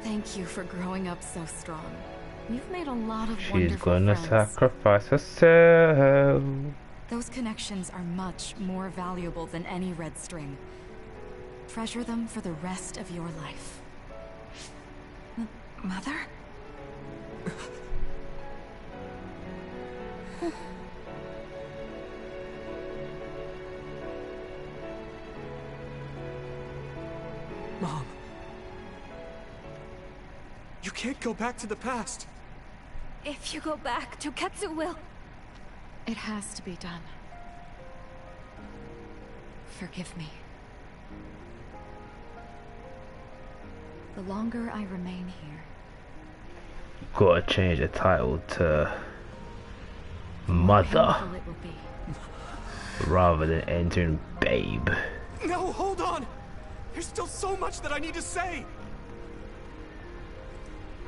[SPEAKER 6] Thank you for growing up so strong. You've made a lot of
[SPEAKER 1] She's
[SPEAKER 6] wonderful
[SPEAKER 1] gonna
[SPEAKER 6] friends.
[SPEAKER 1] sacrifice herself.
[SPEAKER 6] Those connections are much more valuable than any red string. Treasure them for the rest of your life.
[SPEAKER 4] Mother?
[SPEAKER 2] Mom. You can't go back to the past.
[SPEAKER 4] If you go back, Toketsu will...
[SPEAKER 6] It has to be done. Forgive me. The longer I remain here...
[SPEAKER 1] Gotta change the title to Mother
[SPEAKER 6] painful it will be.
[SPEAKER 1] rather than entering Babe.
[SPEAKER 2] No, hold on! There's still so much that I need to say!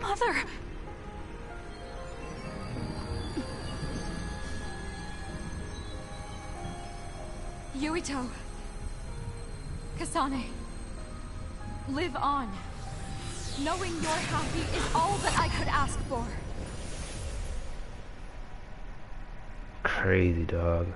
[SPEAKER 4] Mother! Yuito. Kasane. Live on. Knowing you're happy is all that I could ask for.
[SPEAKER 1] Crazy dog.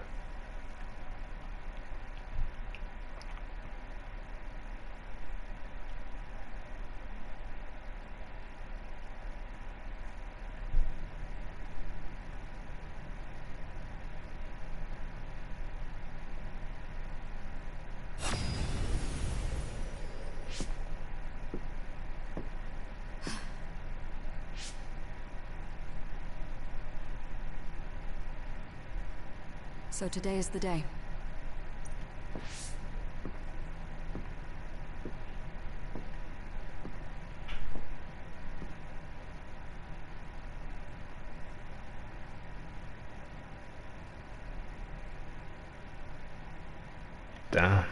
[SPEAKER 6] So today is the day.
[SPEAKER 1] Damn.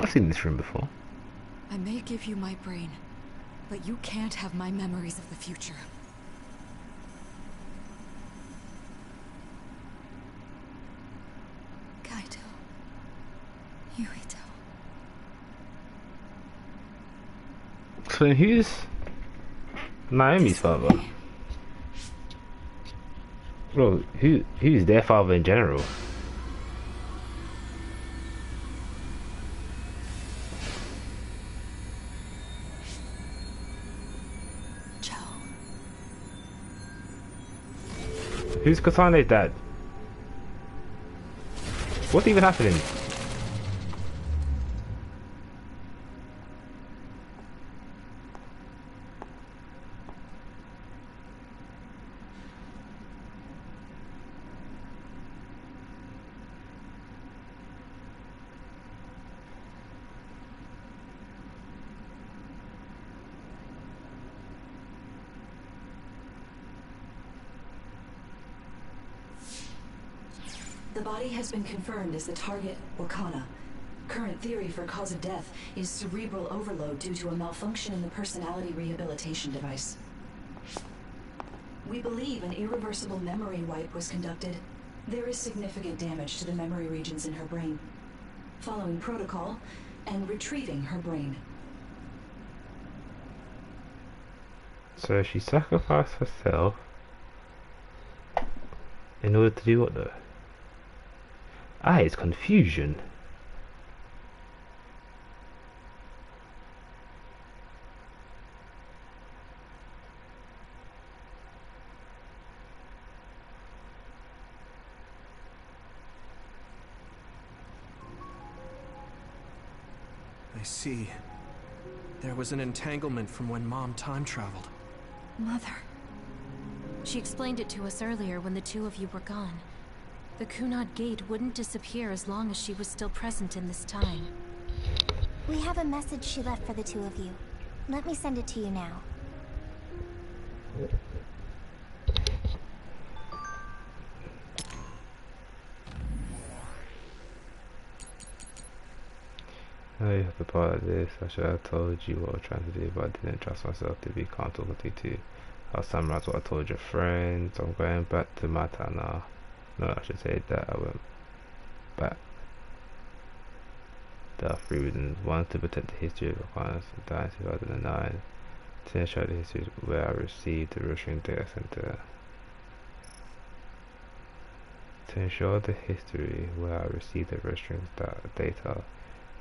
[SPEAKER 1] I've seen this room before.
[SPEAKER 6] I may give you my brain, but you can't have my memories of the future. Kaito. Yuito.
[SPEAKER 1] So who's Naomi's father? Well, who's their father in general? Who's Kasane's dad? What's even happening?
[SPEAKER 6] The body has been confirmed as the target, Wakana. Current theory for cause of death is cerebral overload due to a malfunction in the personality rehabilitation device. We believe an irreversible memory wipe was conducted. There is significant damage to the memory regions in her brain. Following protocol and retrieving her brain.
[SPEAKER 1] So she sacrificed herself in order to do what though? Ah, it's confusion.
[SPEAKER 2] I see. There was an entanglement from when Mom time traveled.
[SPEAKER 4] Mother. She explained it to us earlier when the two of you were gone. The Kunad Gate wouldn't disappear as long as she was still present in this time.
[SPEAKER 5] We have a message she left for the two of you. Let me send it to you now.
[SPEAKER 1] Oh, you have to part of this. I should have told you what I was trying to do, but I didn't trust myself to be calm talking to you too. I'll summarize what I told your friends. I'm going back to my town now. No, I should say that I went back. There are 3 reasons. 1, to protect the history of Aquarius and died in 2009. 2, show the history where I received the Russian data center. To ensure the history where I received the Russian data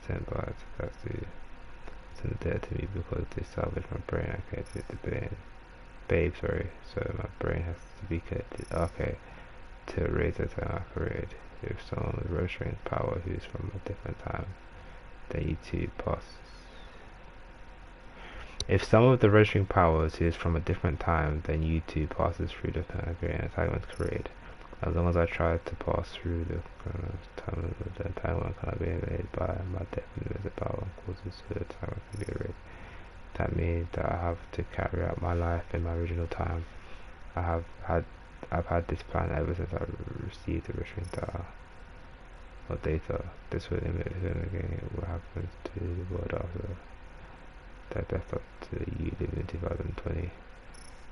[SPEAKER 1] sent by Takatsu. Send the data to me because they salvaged my brain. I connected the brain. Babe, sorry. So my brain has to be connected. Okay. To erase the time I created. If someone with Roshan's power who's from a different time, then you two pass. If someone with the Roshan powers who is from a different time, then you two passes through the entanglement created. As long as I try to pass through the entanglement cannot be invaded by my death and visit power and causes the entanglement can be erased. That means that I have to carry out my life in my original time. I've had this plan ever since I received the Russian data. This will limit what happens to the world after that death up to you living in 2020.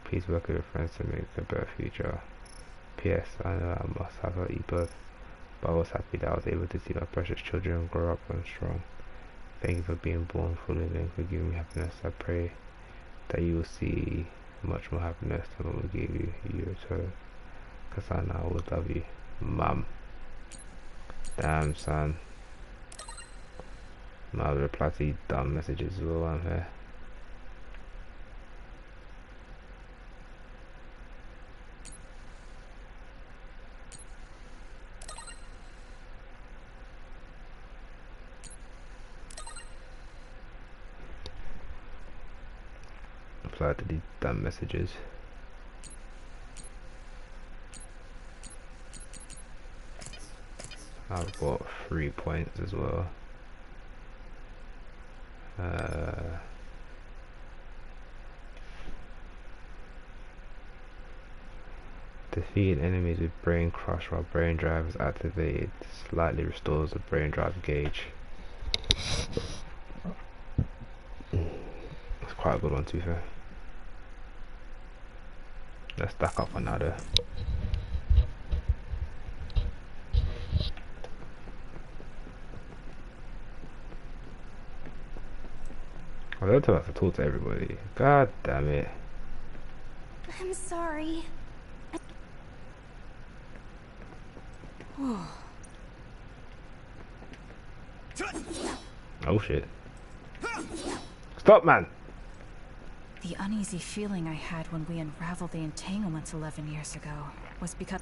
[SPEAKER 1] Please work with your friends to make a better future. P.S. I know I must have a rebirth, but I was happy that I was able to see my precious children grow up and strong. Thank you for being born, for living, for giving me happiness. I pray that you will see much more happiness than what we gave you. You return. Cause I know I always love you, Mum. Damn, son. I'll reply to these dumb messages as well. I'm here. Reply to these dumb messages. I've got 3 points as well. Defeat enemies with brain crush while brain drive is activated. Slightly restores the brain drive gauge. It's quite a good one, to be fair. Let's stack up on that there. I don't have to talk to everybody. God damn it.
[SPEAKER 5] I'm sorry.
[SPEAKER 1] Oh shit. Stop, man!
[SPEAKER 4] The uneasy feeling I had when we unraveled the entanglements 11 years ago was because...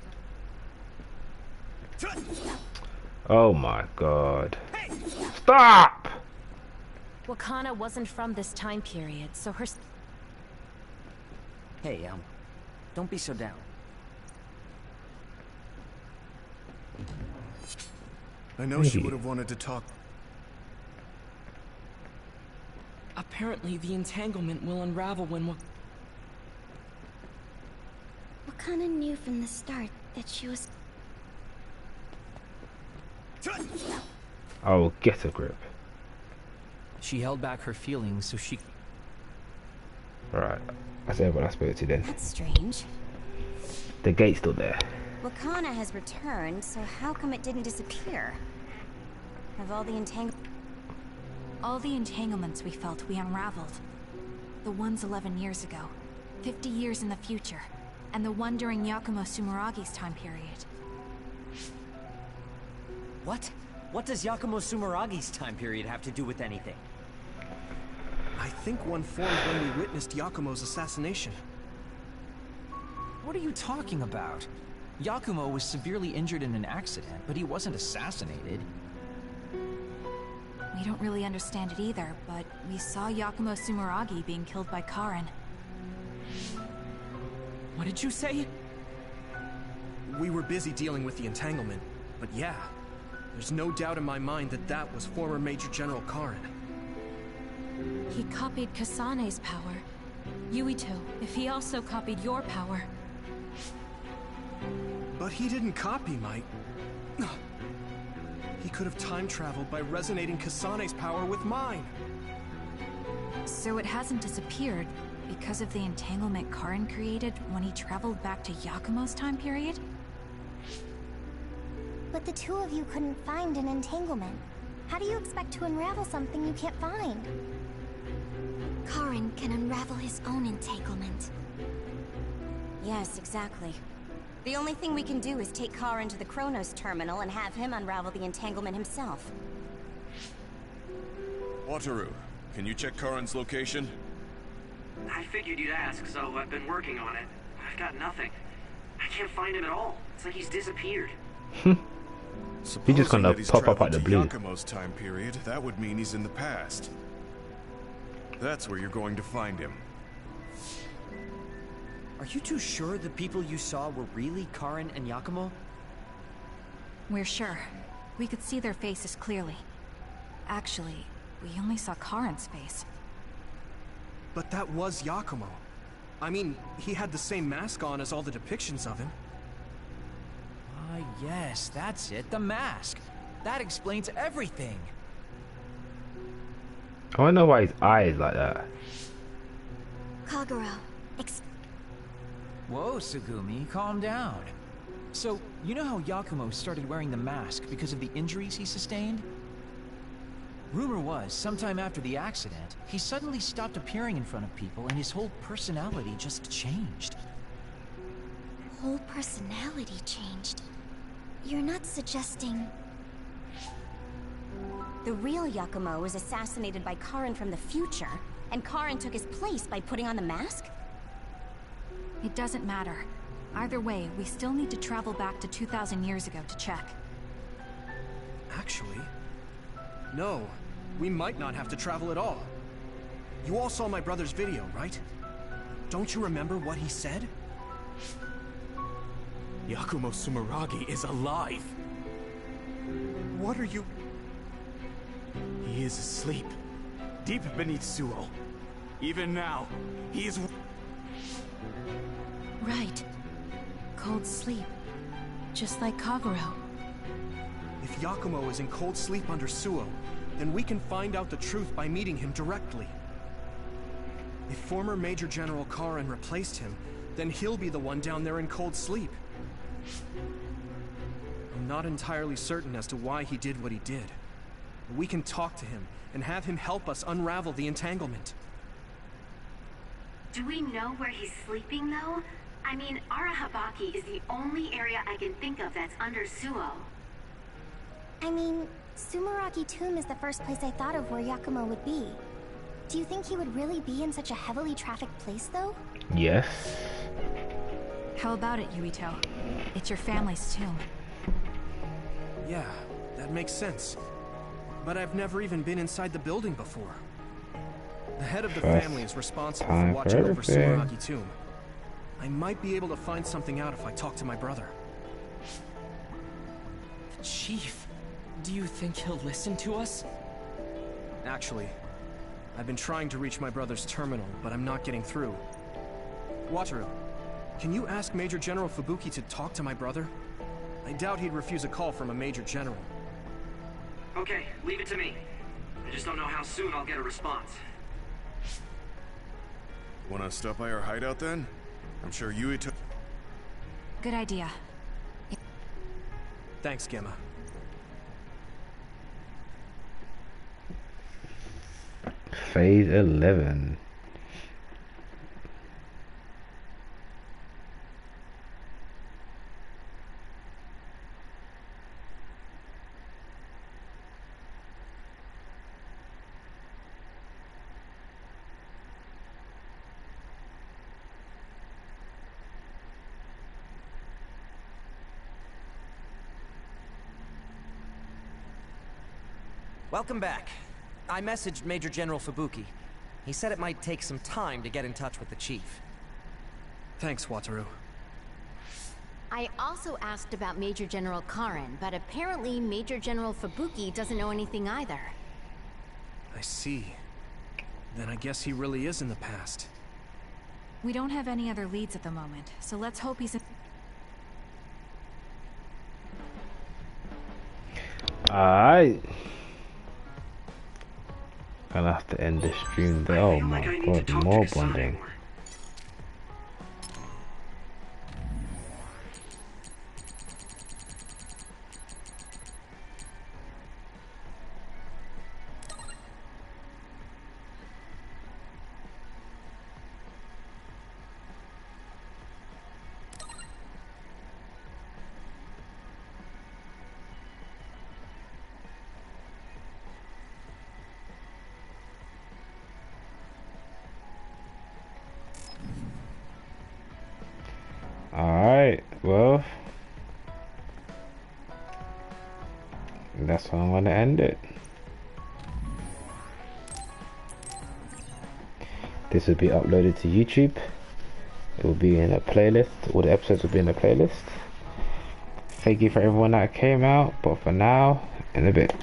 [SPEAKER 1] Oh my god. Stop!
[SPEAKER 4] Wakana wasn't from this time period, so her...
[SPEAKER 3] Hey, don't be so down.
[SPEAKER 14] I know she would have wanted to talk.
[SPEAKER 7] Apparently, the entanglement will unravel when
[SPEAKER 5] Wakana knew from the start that she was...
[SPEAKER 1] Oh, get a grip.
[SPEAKER 12] She held back her feelings so she...
[SPEAKER 1] Right, that's everyone I spoke to then.
[SPEAKER 8] That's strange.
[SPEAKER 1] The gate's still there.
[SPEAKER 8] Wakana has returned, so how come it didn't disappear? Have all the
[SPEAKER 4] All the entanglements we felt we unraveled. The ones 11 years ago, 50 years in the future, and the one during Yakumo Sumeragi's time period.
[SPEAKER 3] What? What does Yakumo Sumeragi's time period have to do with anything?
[SPEAKER 2] I think one formed when we witnessed Yakumo's assassination.
[SPEAKER 12] What are you talking about? Yakumo was severely injured in an accident, but he wasn't assassinated.
[SPEAKER 4] We don't really understand it either, but we saw Yakumo Sumeragi being killed by Karin.
[SPEAKER 7] What did you say?
[SPEAKER 2] We were busy dealing with the entanglement, but yeah, there's no doubt in my mind that that was former Major General Karin.
[SPEAKER 4] He copied Kasane's power. Yuito, if he also copied your power.
[SPEAKER 2] But he didn't copy my... He could have time traveled by resonating Kasane's power with mine.
[SPEAKER 4] So it hasn't disappeared because of the entanglement Karin created when he traveled back to Yakumo's time period?
[SPEAKER 5] But the two of you couldn't find an entanglement. How do you expect to unravel something you can't find? Karin can unravel his own entanglement.
[SPEAKER 8] Yes, exactly. The only thing we can do is take Karin to the Chronos terminal and have him unravel the entanglement himself.
[SPEAKER 14] Wataru, can you check Karin's location?
[SPEAKER 11] I figured you'd ask, so I've been working on it. I've got nothing. I can't find him at all. It's like he's disappeared.
[SPEAKER 1] He's just gonna pop up out the blue.
[SPEAKER 14] Yakumo's time period, that would mean he's in the past. That's where you're going to find him.
[SPEAKER 3] Are you too sure the people you saw were really Karin and Yakumo?
[SPEAKER 4] We're sure. We could see their faces clearly. Actually, we only saw Karin's face.
[SPEAKER 2] But that was Yakumo. I mean, he had the same mask on as all the depictions of him.
[SPEAKER 12] Ah, yes, that's it, the mask. That explains everything.
[SPEAKER 1] I wanna know why his eyes like that.
[SPEAKER 5] Kagero,
[SPEAKER 12] Whoa, Sugumi, calm down. So, you know how Yakumo started wearing the mask because of the injuries he sustained? Rumor was, sometime after the accident, he suddenly stopped appearing in front of people and his whole personality just changed.
[SPEAKER 5] Whole personality changed. You're not suggesting...
[SPEAKER 8] The real Yakumo was assassinated by Karin from the future, and Karin took his place by putting on the mask?
[SPEAKER 4] It doesn't matter. Either way, we still need to travel back to 2,000 years ago to check.
[SPEAKER 2] Actually, no. We might not have to travel at all. You all saw my brother's video, right? Don't you remember what he said?
[SPEAKER 15] Yakumo Sumeragi is alive!
[SPEAKER 2] What are you...
[SPEAKER 15] He is asleep, deep beneath Suo. Even now, he is...
[SPEAKER 4] Right. Cold sleep. Just like Kagero.
[SPEAKER 2] If Yakumo is in cold sleep under Suo, then we can find out the truth by meeting him directly. If former Major General Karen replaced him, then he'll be the one down there in cold sleep. I'm not entirely certain as to why he did what he did. But we can talk to him and have him help us unravel the entanglement.
[SPEAKER 10] Do we know where he's sleeping, though? I mean, Arahabaki is the only area I can think of that's under Suo.
[SPEAKER 8] I mean, Sumeragi Tomb is the first place I thought of where Yakumo would be. Do you think he would really be in such a heavily trafficked place, though?
[SPEAKER 1] Yes.
[SPEAKER 4] How about it, Yuito? It's your family's tomb.
[SPEAKER 2] Yeah, that makes sense. But I've never even been inside the building before. The head of the family is responsible for watching over Sumeragi Tomb. I might be able to find something out if I talk to my brother.
[SPEAKER 7] Chief, do you think he'll listen to us?
[SPEAKER 2] Actually, I've been trying to reach my brother's terminal, but I'm not getting through. Wataru, can you ask Major General Fubuki to talk to my brother? I doubt he'd refuse a call from a Major General.
[SPEAKER 11] Okay, leave it to me. I just don't know how soon I'll get a response.
[SPEAKER 14] Wanna stop by our hideout then? I'm sure Yuito...
[SPEAKER 4] Good idea.
[SPEAKER 2] Thanks, Gemma.
[SPEAKER 1] Phase 11.
[SPEAKER 3] Welcome back. I messaged Major General Fubuki. He said it might take some time to get in touch with the chief.
[SPEAKER 2] Thanks, Wataru.
[SPEAKER 17] I also asked about Major General Karen, but apparently Major General Fubuki doesn't know anything either.
[SPEAKER 2] I see. Then I guess he really is in the past.
[SPEAKER 4] We don't have any other leads at the moment, so let's hope he's a...
[SPEAKER 1] Alright. Gonna have to end this stream there. Oh my god, more bonding. Alright, well, that's how I'm gonna end it. This will be uploaded to YouTube. It will be in a playlist. All the episodes will be in a playlist. Thank you for everyone that came out, but for now, in a bit.